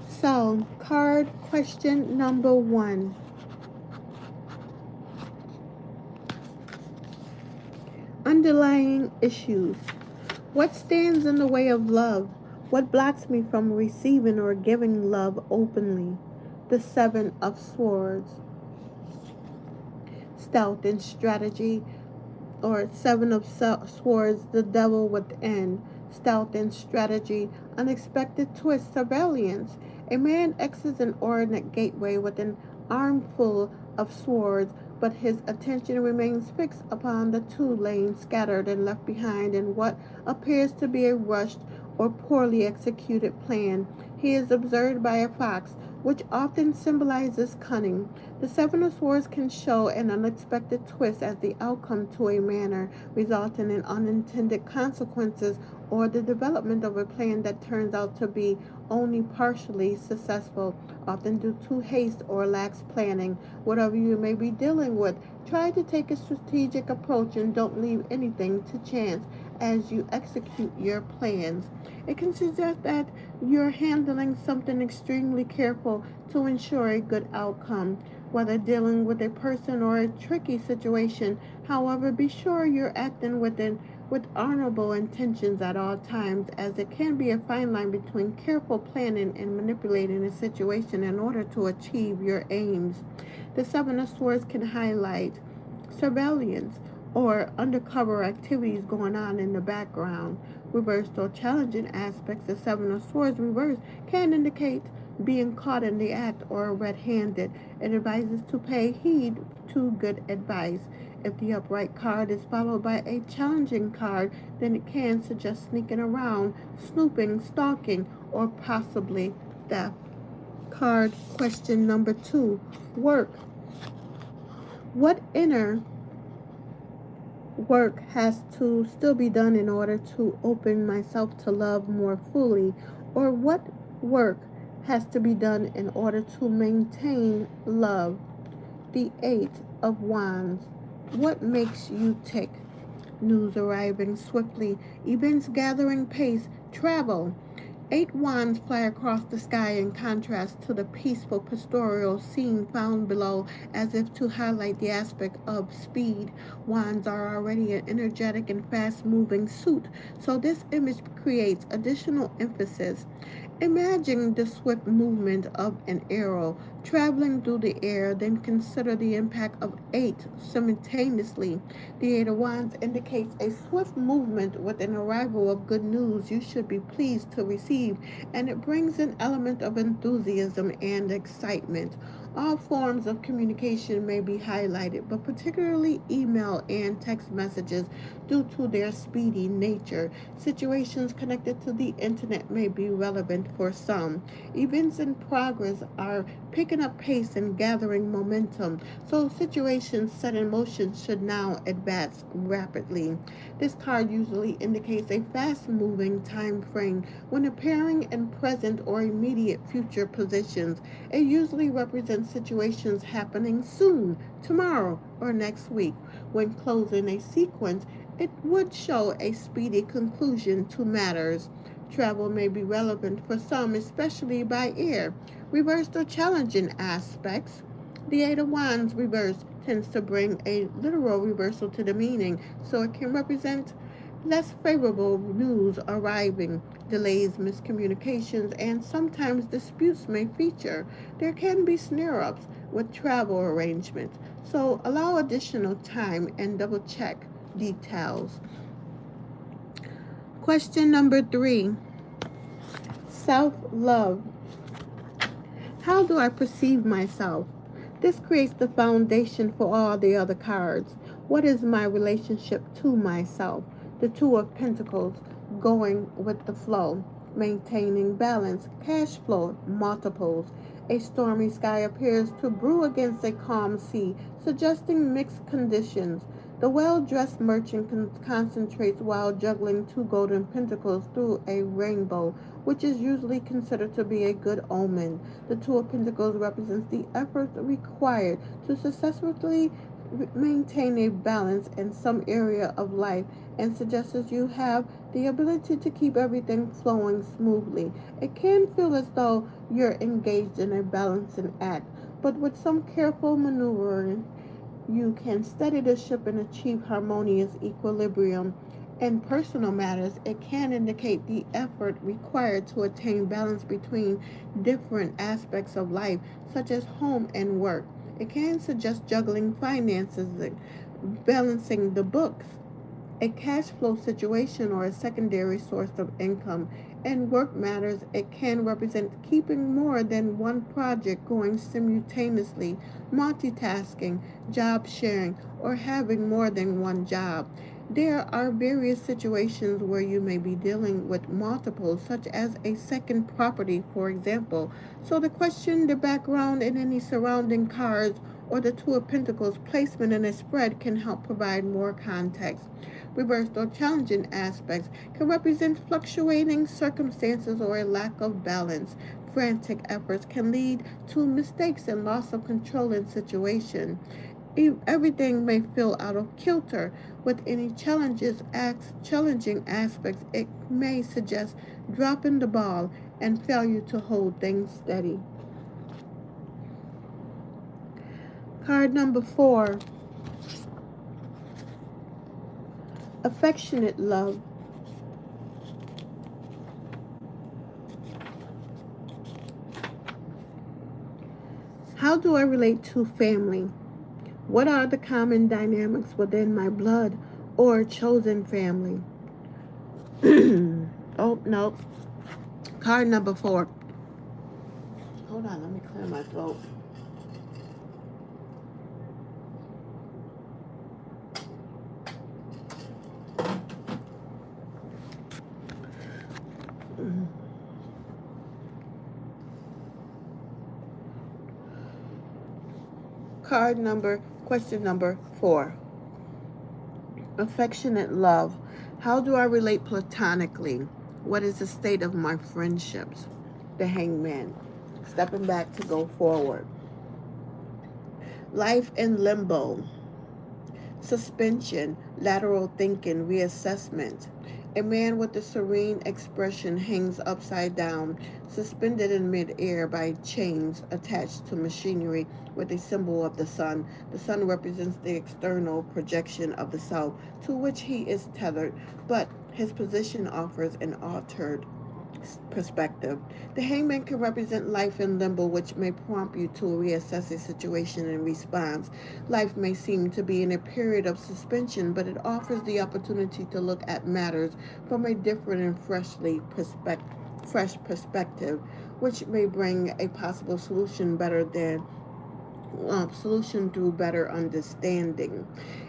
Speaker 1: So, card question number 1. Underlying issues. What stands in the way of love? What blocks me from receiving or giving love openly? The Seven of Swords. Stealth and strategy, or Seven of Swords, the devil within. Stealth and strategy, unexpected twist, surveillance. A man exits an ordinate gateway with an armful of swords, but his attention remains fixed upon the two lanes scattered and left behind in what appears to be a rushed or poorly executed plan. He is observed by a fox, which often symbolizes cunning. The Seven of Swords can show an unexpected twist as the outcome to a manner, resulting in unintended consequences or the development of a plan that turns out to be only partially successful, often due to haste or lax planning. Whatever you may be dealing with, try to take a strategic approach and don't leave anything to chance as you execute your plans. It can suggest that you're handling something extremely careful to ensure a good outcome, whether dealing with a person or a tricky situation. However, be sure you're acting with honorable intentions at all times, as it can be a fine line between careful planning and manipulating a situation in order to achieve your aims. The Seven of Swords can highlight surveillance or undercover activities going on in the background. Reversed or challenging aspects, the Seven of Swords reversed can indicate being caught in the act or red-handed. It advises to pay heed to good advice. If the upright card is followed by a challenging card, then it can suggest sneaking around, snooping, stalking, or possibly theft. Card question number 2. Work. What inner work has to still be done in order to open myself to love more fully? Or what work has to be done in order to maintain love? The Eight of Wands. What makes you tick? News arriving swiftly, events gathering pace, travel. Eight wands fly across the sky in contrast to the peaceful pastoral scene found below, as if to highlight the aspect of speed. Wands are already an energetic and fast moving suit, so this image creates additional emphasis. Imagine the swift movement of an arrow traveling through the air, then consider the impact of eight simultaneously. The Eight of Wands indicates a swift movement with an arrival of good news you should be pleased to receive, and it brings an element of enthusiasm and excitement. All forms of communication may be highlighted, but particularly email and text messages due to their speedy nature. Situations connected to the internet may be relevant for some. Events in progress are picking up pace and gathering momentum, so situations set in motion should now advance rapidly. This card usually indicates a fast moving time frame when appearing in present or immediate future positions. It usually represents situations happening soon, tomorrow, or next week. When closing a sequence, it would show a speedy conclusion to matters. Travel may be relevant for some, especially by air. Reversed or challenging aspects. The Eight of Wands reversed tends to bring a literal reversal to the meaning, so it can represent less favorable news arriving. Delays, miscommunications, and sometimes disputes may feature. There can be snare ups with travel arrangements, so allow additional time and double check details. Question number 3. Self love. How do I perceive myself? This creates the foundation for all the other cards. What is my relationship to myself? The Two of Pentacles, going with the flow, maintaining balance, cash flow, multiples. A stormy sky appears to brew against a calm sea, suggesting mixed conditions. The well-dressed merchant concentrates while juggling two golden pentacles through a rainbow, which is usually considered to be a good omen. The Two of Pentacles represents the effort required to successfully maintain a balance in some area of life and suggests that you have the ability to keep everything flowing smoothly. It can feel as though you're engaged in a balancing act, but with some careful maneuvering, you can steady the ship and achieve harmonious equilibrium. In personal matters, it can indicate the effort required to attain balance between different aspects of life, such as home and work. It can suggest juggling finances, balancing the books, a cash flow situation, or a secondary source of income. In work matters, it can represent keeping more than one project going simultaneously, multitasking, job sharing, or having more than one job. There are various situations where you may be dealing with multiples, such as a second property, for example. So the question, the background, and any surrounding cards or the Two of Pentacles placement in a spread can help provide more context. Reversed or challenging aspects can represent fluctuating circumstances or a lack of balance. Frantic efforts can lead to mistakes and loss of control in situation. Everything may feel out of kilter. With any challenging aspects, it may suggest dropping the ball and failure to hold things steady. Card number 4. Affectionate love. How do I relate to family? What are the common dynamics within my blood or chosen family? Oh, no. Card number 4. Hold on, let me clear my throat. Card number Question number 4. Affectionate love. How do I relate platonically? What is the state of my friendships? The hangman. Stepping back to go forward. Life in limbo. Suspension, lateral thinking, reassessment. A man with a serene expression hangs upside down, suspended in midair by chains attached to machinery with a symbol of the sun. The sun represents the external projection of the self to which he is tethered, but his position offers an altered perspective. The hangman can represent life in limbo, which may prompt you to reassess a situation and response. Life may seem to be in a period of suspension, but it offers the opportunity to look at matters from a different and fresh perspective, which may bring a possible solution through better understanding.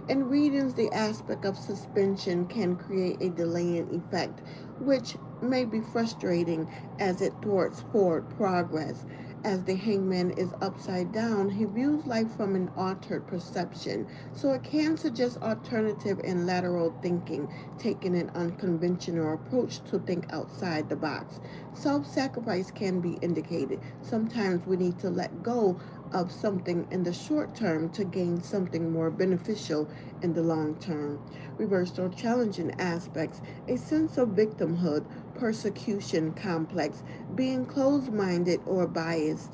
Speaker 1: In readings, the aspect of suspension can create a delaying effect, which may be frustrating as it thwarts forward progress. As the hangman is upside down, he views life from an altered perception, so it can suggest alternative and lateral thinking, taking an unconventional approach to think outside the box. Self sacrifice can be indicated. Sometimes we need to let go of something in the short term to gain something more beneficial in the long term. Reversed or challenging aspects, a sense of victimhood, persecution complex, being closed minded or biased,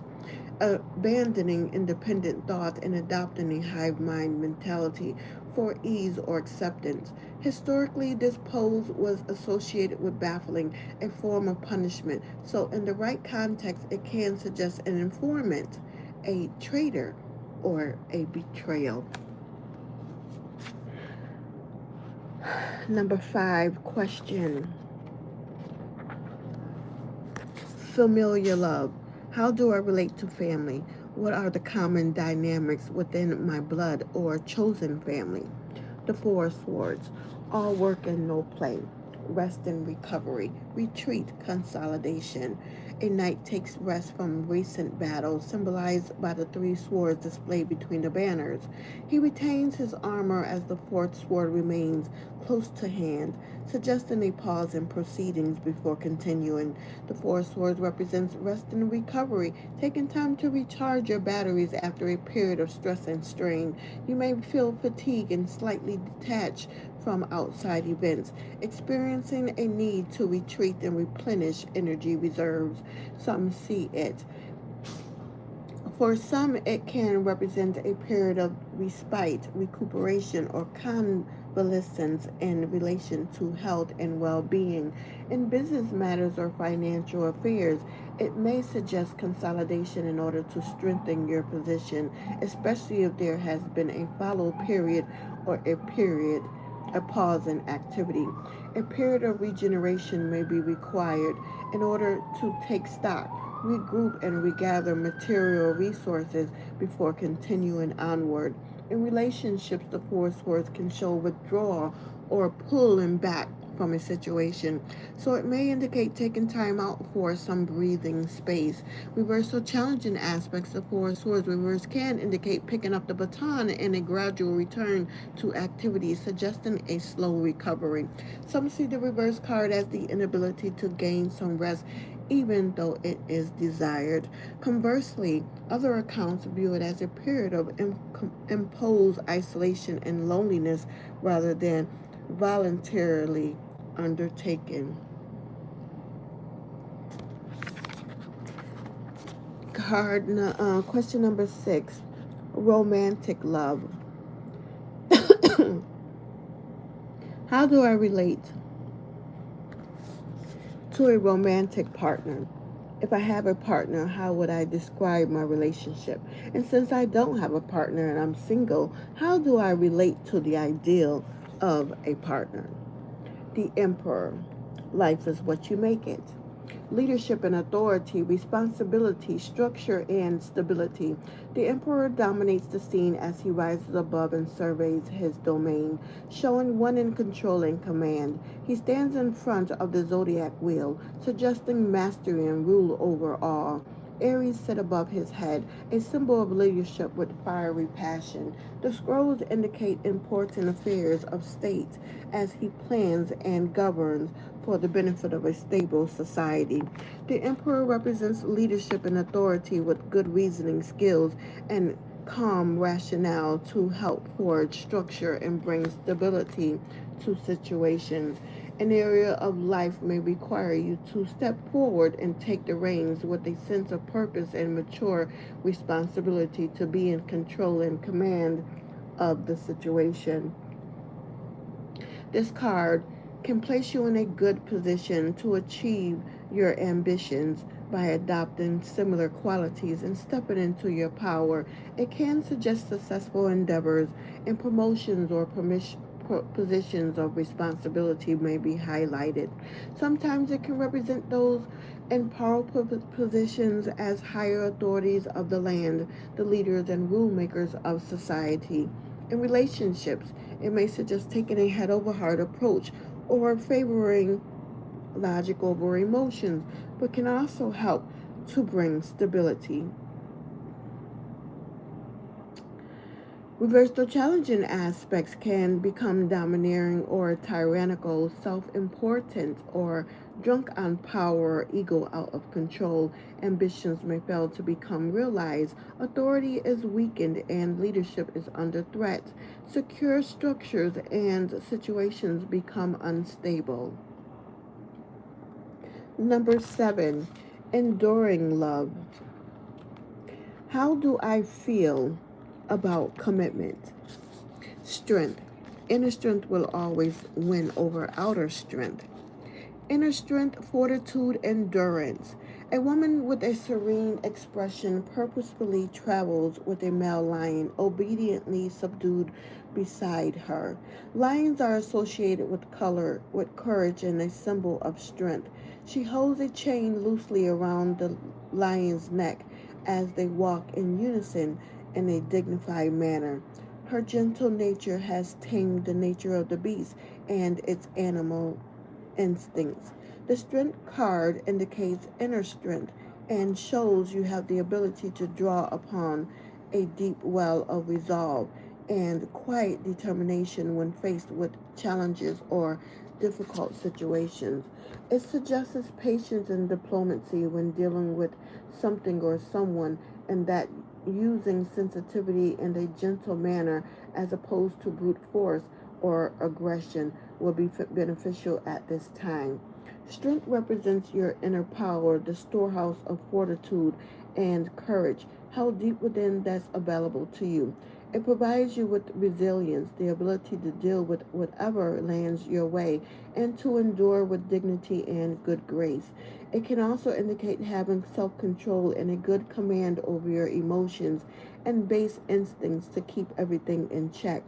Speaker 1: abandoning independent thought and adopting a hive mind mentality for ease or acceptance. Historically, this pose was associated with baffling, a form of punishment, so in the right context, it can suggest an informant, a traitor, or a betrayal. Number 5, question. Familiar love. How do I relate to family? What are the common dynamics within my blood or chosen family? The Four Swords. All work and no play. Rest and recovery. Retreat, consolidation. A knight takes rest from recent battles, symbolized by the three swords displayed between the banners. He retains his armor as the fourth sword remains close to hand, suggesting a pause in proceedings before continuing. The Four Swords represents rest and recovery, taking time to recharge your batteries after a period of stress and strain. You may feel fatigued and slightly detached from outside events, experiencing a need to retreat and replenish energy reserves. Some see it. For some, it can represent a period of respite, recuperation, or convalescence in relation to health and well being. In business matters or financial affairs, it may suggest consolidation in order to strengthen your position, especially if there has been a follow period or a pause in activity. A period of regeneration may be required in order to take stock, regroup, and regather material resources before continuing onward. In relationships, the Four Swords can show withdrawal or pulling back from a situation, so it may indicate taking time out for some breathing space. Reverse or challenging aspects of Four Swords reverse can indicate picking up the baton and a gradual return to activity, suggesting a slow recovery. Some see the reverse card as the inability to gain some rest even though it is desired. Conversely, other accounts view it as a period of imposed isolation and loneliness rather than voluntarily undertaken. Question number 6, romantic love. How do I relate to a romantic partner? If I have a partner, how would I describe my relationship? And since I don't have a partner and I'm single, how do I relate to the ideal of a partner? The Emperor. Life is what you make it. Leadership and authority, responsibility, structure, and stability. The Emperor dominates the scene as he rises above and surveys his domain, showing one in control and command. He stands in front of the zodiac wheel, suggesting mastery and rule over all. Aries sit above his head, a symbol of leadership with fiery passion. The scrolls indicate important affairs of state as he plans and governs for the benefit of a stable society. The Emperor represents leadership and authority with good reasoning skills and calm rationale to help forge structure and bring stability to situations. An area of life may require you to step forward and take the reins with a sense of purpose and mature responsibility to be in control and command of the situation. This card can place you in a good position to achieve your ambitions by adopting similar qualities and stepping into your power. It can suggest successful endeavors and promotions or positions of responsibility may be highlighted. Sometimes it can represent those in powerful positions as higher authorities of the land, the leaders and rule makers of society. In relationships, it may suggest taking a head over heart approach or favoring logic over emotions, but can also help to bring stability. Reversed or challenging aspects can become domineering or tyrannical, self important, or drunk on power, ego out of control. Ambitions may fail to become realized. Authority is weakened and leadership is under threat. Secure structures and situations become unstable. Number 7, enduring love. How do I feel about commitment? Strength. Inner strength will always win over outer strength. Inner strength, fortitude, endurance. A woman with a serene expression purposefully travels with a male lion obediently subdued beside her. Lions are associated with courage, and a symbol of strength. She holds a chain loosely around the lion's neck as they walk in unison in a dignified manner. Her gentle nature has tamed the nature of the beast and its animal instincts. The strength card indicates inner strength and shows you have the ability to draw upon a deep well of resolve and quiet determination when faced with challenges or difficult situations. It suggests patience and diplomacy when dealing with something or someone, and that using sensitivity in a gentle manner as opposed to brute force or aggression will be beneficial at this time. Strength represents your inner power, the storehouse of fortitude and courage, held deep within that's available to you. It provides you with resilience, the ability to deal with whatever lands your way, and to endure with dignity and good grace. It can also indicate having self control and a good command over your emotions and base instincts to keep everything in check.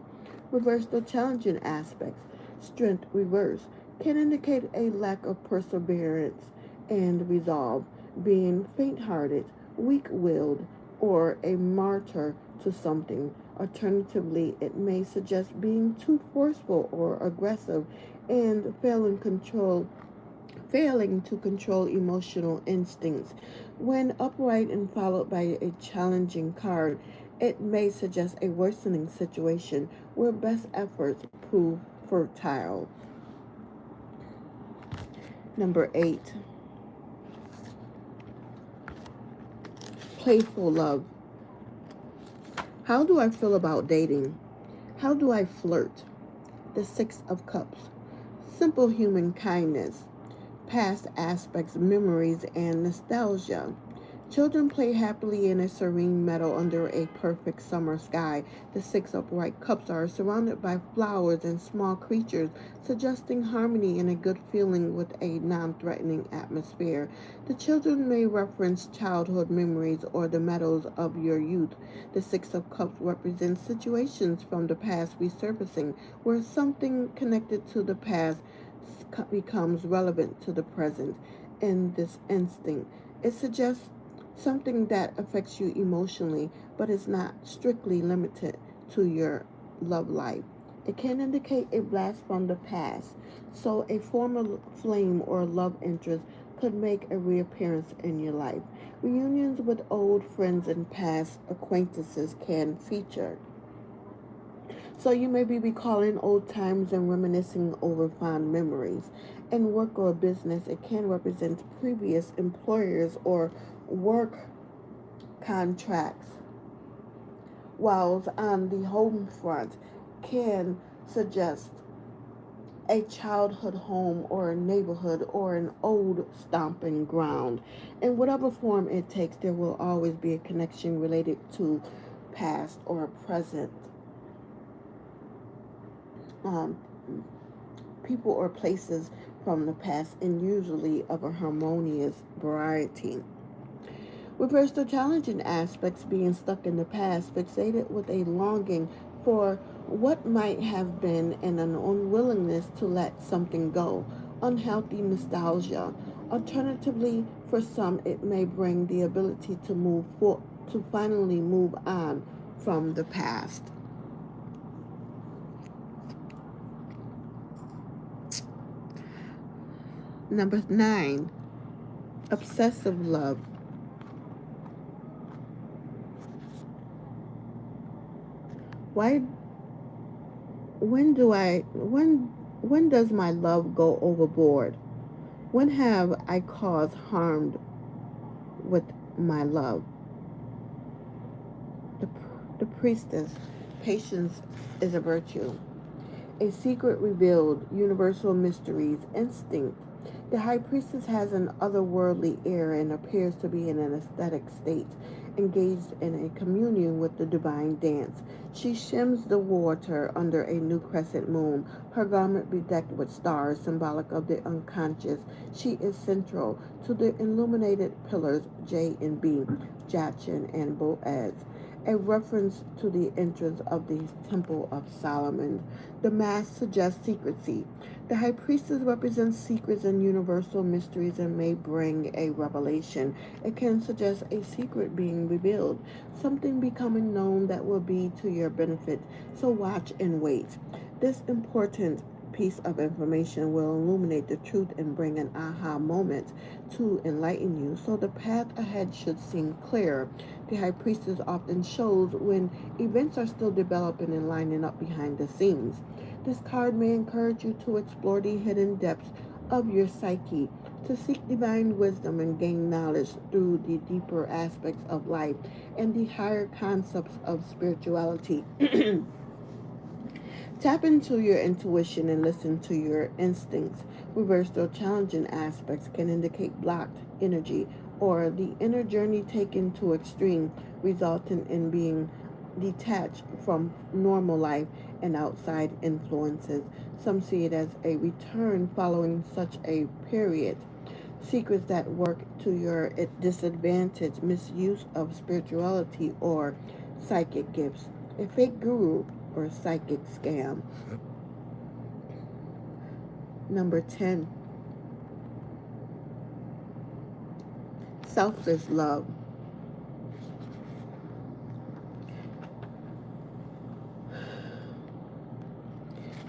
Speaker 1: Reverse the challenging aspects. Strength reverse can indicate a lack of perseverance and resolve, being faint hearted, weak willed, or a martyr to something. Alternatively, it may suggest being too forceful or aggressive and failing to control emotional instincts. When upright and followed by a challenging card, it may suggest a worsening situation where best efforts prove fertile. Number 8, playful love. How do I feel about dating? How do I flirt? The Six of Cups. Simple human kindness, past aspects, memories, and nostalgia. Children play happily in a serene meadow under a perfect summer sky. The six upright cups are surrounded by flowers and small creatures, suggesting harmony and a good feeling with a non-threatening atmosphere. The children may reference childhood memories or the meadows of your youth. The Six of Cups represents situations from the past resurfacing, where something connected to the past becomes relevant to the present. In this instinct, it suggests something that affects you emotionally, but is not strictly limited to your love life. It can indicate a blast from the past, so a former flame or love interest could make a reappearance in your life. Reunions with old friends and past acquaintances can feature. So you may be recalling old times and reminiscing over fond memories. In work or business, it can represent previous employers or work contracts, whilst on the home front can suggest a childhood home or a neighborhood or an old stomping ground. In whatever form it takes, there will always be a connection related to past or present um, people or places from the past, and usually of a harmonious variety. Reverse the challenging aspects being stuck in the past, fixated with a longing for what might have been and an unwillingness to let something go, unhealthy nostalgia. Alternatively, for some, it may bring the ability to to finally move on from the past. Number 9, obsessive love. Why when do I when does my love go overboard? When have I caused harm with my love? The, the priestess, patience is a virtue. A secret revealed, universal mysteries, instinct. The high priestess has an otherworldly air and appears to be in an ecstatic state, engaged in a communion with the divine dance. She shims the water under a new crescent moon, her garment bedecked with stars, symbolic of the unconscious. She is central to the illuminated pillars J and B, Jachin and Boaz, a reference to the entrance of the Temple of Solomon. The mask suggests secrecy. The high priestess represents secrets and universal mysteries and may bring a revelation. It can suggest a secret being revealed, something becoming known that will be to your benefit. So watch and wait. This important piece of information will illuminate the truth and bring an aha moment to enlighten you, so the path ahead should seem clear. The high priestess often shows when events are still developing and lining up behind the scenes. This card may encourage you to explore the hidden depths of your psyche, to seek divine wisdom and gain knowledge through the deeper aspects of life and the higher concepts of spirituality. Tap into your intuition and listen to your instincts. Reverse or challenging aspects can indicate blocked energy or the inner journey taken to extreme, resulting in being detached from normal life and outside influences. Some see it as a return following such a period. Secrets that work to your disadvantage, misuse of spirituality or psychic gifts, a fake guru or psychic scam. Number 10, selfless love.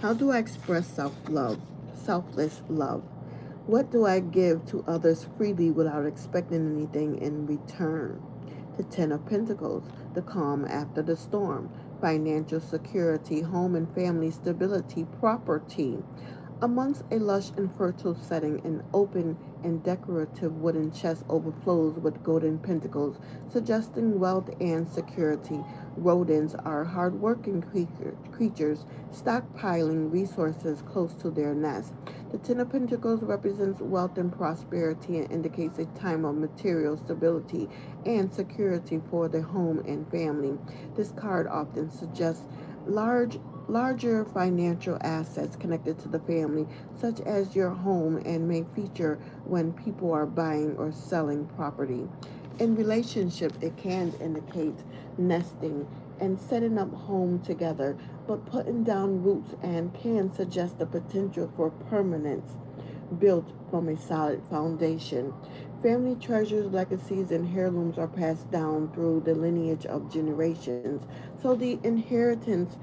Speaker 1: How do I express self-love? Selfless love. What do I give to others freely without expecting anything in return? The Ten of Pentacles, the calm after the storm, financial security, home and family stability, property. Amongst a lush and fertile setting, an open and decorative wooden chest overflows with golden pentacles, suggesting wealth and security. Rodents are hard-working creatures, stockpiling resources close to their nest. The Ten of Pentacles represents wealth and prosperity and indicates a time of material stability and security for the home and family. This card often suggests large larger financial assets connected to the family, such as your home, and may feature when people are buying or selling property. In relationship, it can indicate nesting and setting up home together, but putting down roots and can suggest the potential for permanence built from a solid foundation. Family treasures, legacies, and heirlooms are passed down through the lineage of generations. So the inheritance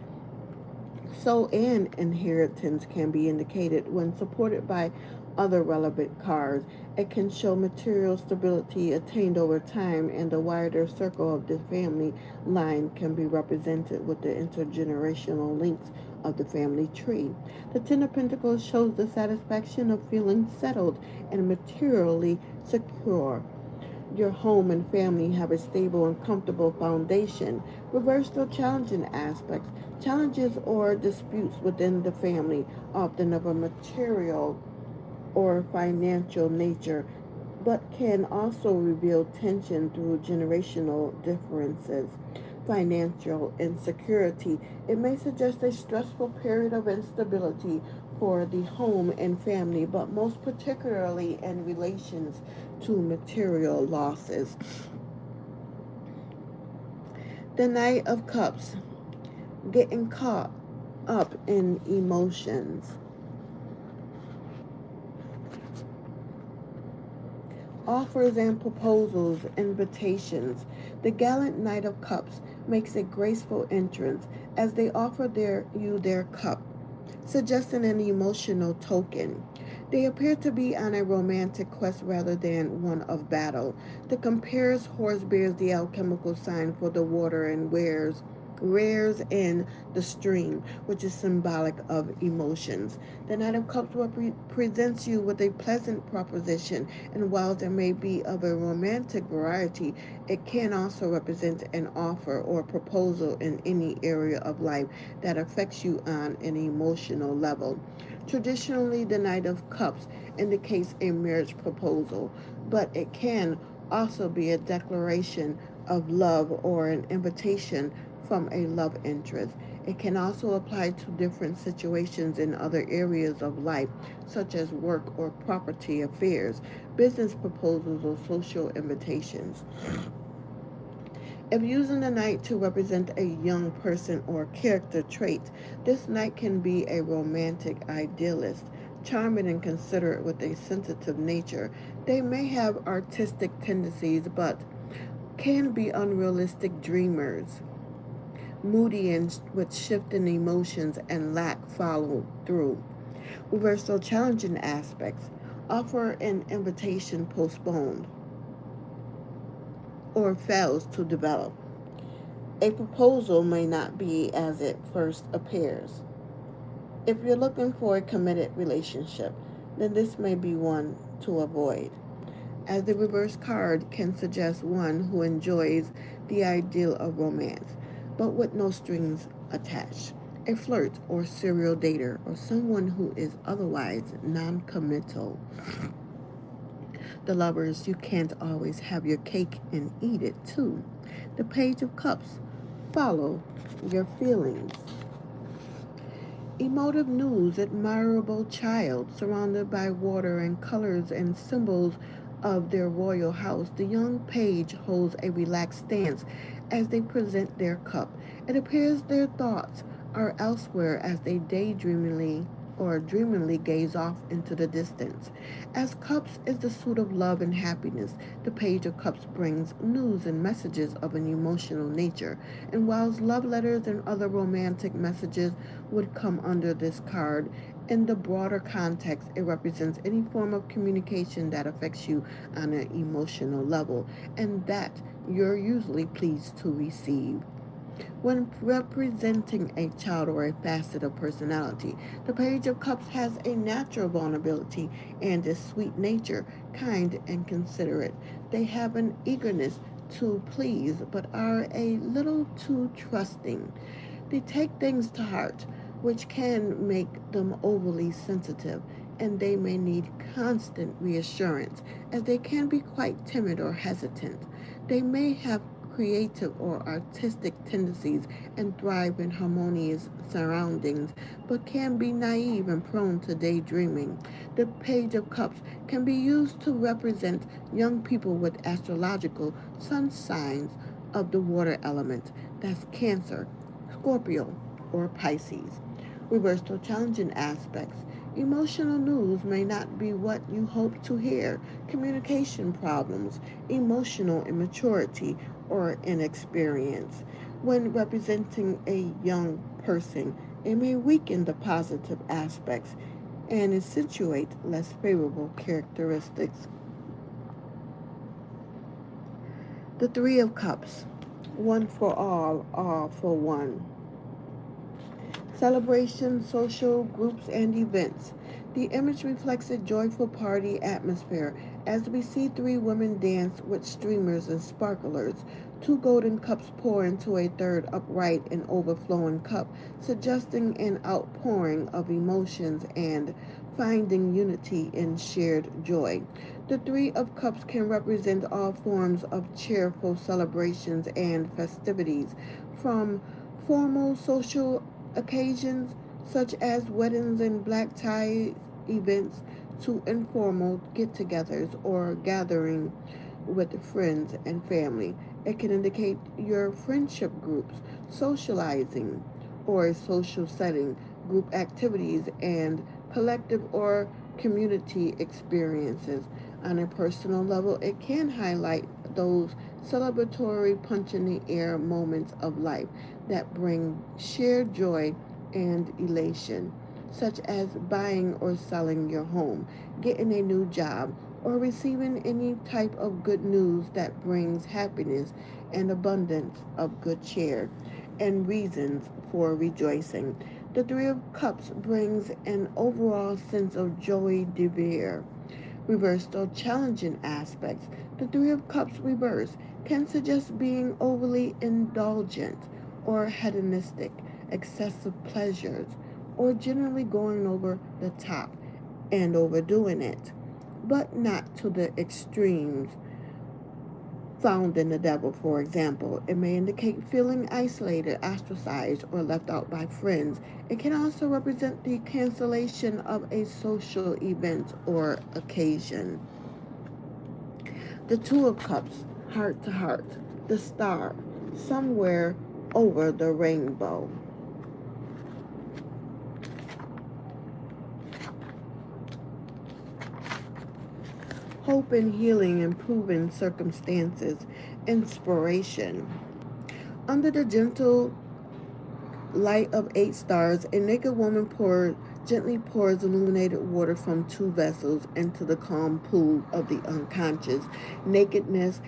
Speaker 1: an inheritance can be indicated when supported by other relevant cards, It can show material stability attained over time, and the wider circle of the family line can be represented with the intergenerational links of the family tree. The Ten of Pentacles shows the satisfaction of feeling settled and materially secure. Your home and family have a stable and comfortable foundation. Reverse the challenging aspects. Challenges or disputes within the family, often of a material or financial nature, but can also reveal tension through generational differences. Financial insecurity. It may suggest a stressful period of instability for the home and family, but most particularly in relations to material losses. The Knight of Cups, getting caught up in emotions. Offers and proposals, invitations. The gallant Knight of Cups makes a graceful entrance as they offer you their cup, suggesting an emotional token. They appear to be on a romantic quest rather than one of battle. The compares horse bears the alchemical sign for the water and rears in the stream, which is symbolic of emotions. The Knight of Cups presents you with a pleasant proposition, and while there may be of a romantic variety, it can also represent an offer or proposal in any area of life that affects you on an emotional level. Traditionally, the Knight of Cups indicates a marriage proposal, but it can also be a declaration of love or an invitation from a love interest. It can also apply to different situations in other areas of life, such as work or property affairs, business proposals, or social invitations. If using the knight to represent a young person or character trait, this knight can be a romantic idealist, charming and considerate with a sensitive nature. They may have artistic tendencies, but can be unrealistic dreamers, moody and with shifting emotions and lack follow through. Reversal challenging aspects. Offer an invitation postponed or fails to develop. A proposal may not be as it first appears. If you're looking for a committed relationship, then this may be one to avoid, as the reverse card can suggest one who enjoys the ideal of romance, but with no strings attached. A flirt or serial dater, or someone who is otherwise non committal. The lovers, you can't always have your cake and eat it too. The Page of Cups, follow your feelings. Emotive news, admirable child, surrounded by water and colors and symbols of their royal house. The young page holds a relaxed stance as they present their cup. It appears their thoughts are elsewhere as they daydreamingly or dreamingly gaze off into the distance. As cups is the suit of love and happiness, the Page of Cups brings news and messages of an emotional nature. And whilst love letters and other romantic messages would come under this card, in the broader context, it represents any form of communication that affects you on an emotional level and that you're usually pleased to receive. When representing a child or a facet of personality, the Page of Cups has a natural vulnerability and a sweet nature, kind and considerate. They have an eagerness to please but are a little too trusting. They take things to heart, which can make them overly sensitive, and they may need constant reassurance, as they can be quite timid or hesitant. They may have creative or artistic tendencies and thrive in harmonious surroundings, but can be naive and prone to daydreaming. The Page of Cups can be used to represent young people with astrological sun signs of the water element. That's Cancer, Scorpio, or Pisces. Reverse or challenging aspects. Emotional news may not be what you hope to hear. Communication problems, emotional immaturity, or inexperience. When representing a young person, it may weaken the positive aspects and accentuate less favorable characteristics. The Three of Cups. One for all for one. Celebrations, social groups, and events. The image reflects a joyful party atmosphere as we see three women dance with streamers and sparklers. Two golden cups pour into a third upright and overflowing cup, suggesting an outpouring of emotions and finding unity in shared joy. The Three of Cups can represent all forms of cheerful celebrations and festivities, from formal social occasions such as weddings and black tie events to informal get togethers or gathering with friends and family. It can indicate your friendship groups, socializing, or a social setting, group activities, and collective or community experiences. On a personal level, it can highlight those celebratory punch in the air moments of life that bring shared joy and elation, such as buying or selling your home, getting a new job, or receiving any type of good news that brings happiness and abundance of good cheer and reasons for rejoicing. The Three of Cups brings an overall sense of joy de vivre. Reversed or challenging aspects. The Three of Cups reverse can suggest being overly indulgent or hedonistic, excessive pleasures, or generally going over the top and overdoing it, but not to the extremes found in the devil. For example, it may indicate feeling isolated, ostracized, or left out by friends. It can also represent the cancellation of a social event or occasion. The Two of Cups, heart to heart, the star, somewhere over the rainbow. Hope and healing, improving circumstances, inspiration. Under the gentle light of eight stars, a naked woman gently pours illuminated water from two vessels into the calm pool of the unconscious. Nakedness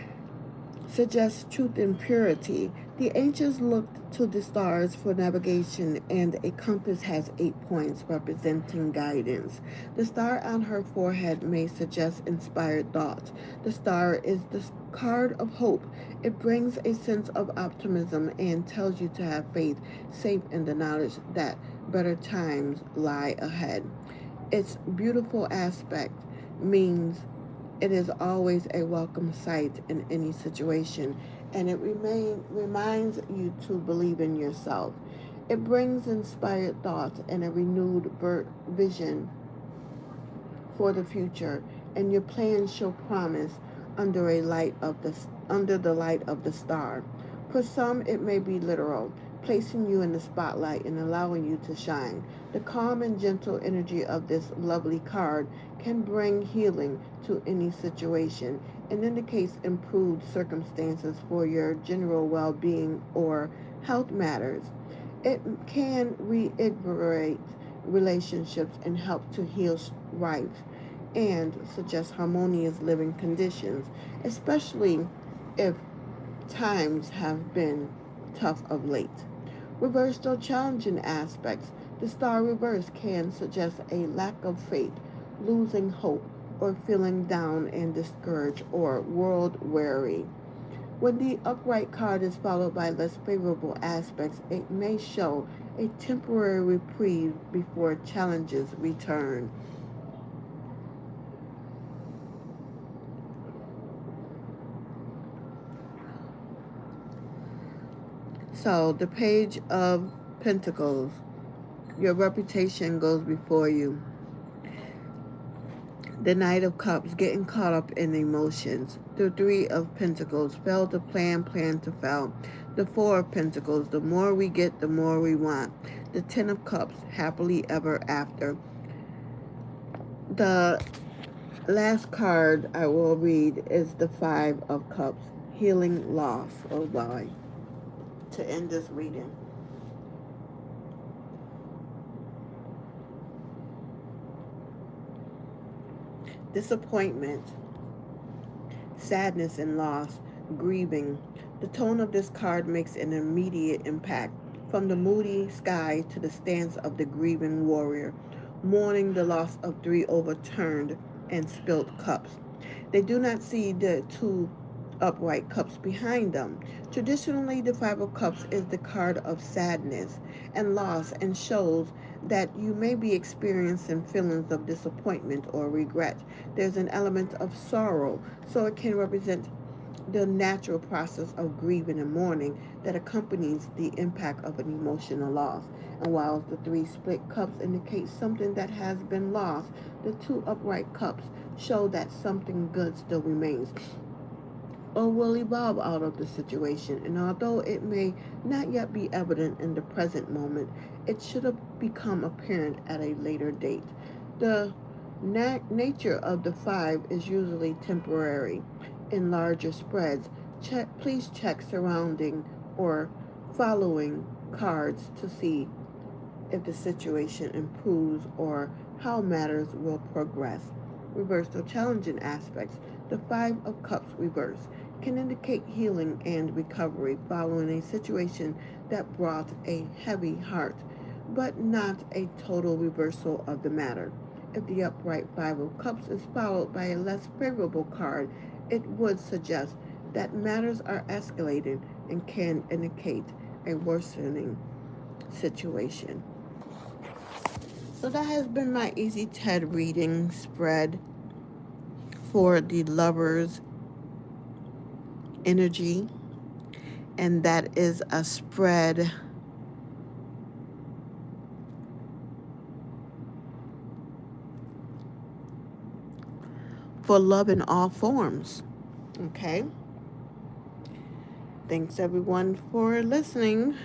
Speaker 1: suggests truth and purity. The ancients looked to the stars for navigation, and a compass has 8 points representing guidance. The star on her forehead may suggest inspired thoughts. The star is the card of hope. It brings a sense of optimism and tells you to have faith, safe in the knowledge that better times lie ahead. Its beautiful aspect means it is always a welcome sight in any situation, and it reminds you to believe in yourself. It brings inspired thoughts and a renewed vision for the future, and your plans show promise under a light of the under the light of the star. For some, it may be literal, placing you in the spotlight and allowing you to shine. The calm and gentle energy of this lovely card can bring healing to any situation and indicates improved circumstances for your general well-being or health matters. It can reinvigorate relationships and help to heal strife and suggest harmonious living conditions, especially if times have been tough of late. Reversed or challenging aspects. The star reverse can suggest a lack of faith, losing hope, or feeling down and discouraged or world weary. When the upright card is followed by less favorable aspects, it may show a temporary reprieve before challenges return. So, the Page of Pentacles. Your reputation goes before you. The Knight of Cups, getting caught up in emotions. The Three of Pentacles, fail to plan, plan to fail. The Four of Pentacles, the more we get, the more we want. The Ten of Cups, happily ever after. The last card I will read is the Five of Cups, healing loss. Oh boy. To end this reading. Disappointment, sadness, and loss. Grieving. The tone of this card makes an immediate impact, from the moody sky to the stance of the grieving warrior, mourning the loss of three overturned and spilt cups. They do not see the two upright cups behind them. Traditionally, the Five of Cups is the card of sadness and loss and shows that you may be experiencing feelings of disappointment or regret. There's an element of sorrow, so it can represent the natural process of grieving and mourning that accompanies the impact of an emotional loss. And while the three split cups indicate something that has been lost, the two upright cups show that something good still remains or will evolve out of the situation. And although it may not yet be evident in the present moment, it should have become apparent at a later date. The nature of the five is usually temporary. In larger spreads, please check surrounding or following cards to see if the situation improves or how matters will progress. Reversed or challenging aspects. The Five of Cups reverse can indicate healing and recovery following a situation that brought a heavy heart, but not a total reversal of the matter. If the upright Five of Cups is followed by a less favorable card, it would suggest that matters are escalating and can indicate a worsening situation. So that has been my Easy TED reading spread for the Lover's Energy. And that is a spread for love in all forms. Okay. Thanks everyone for listening.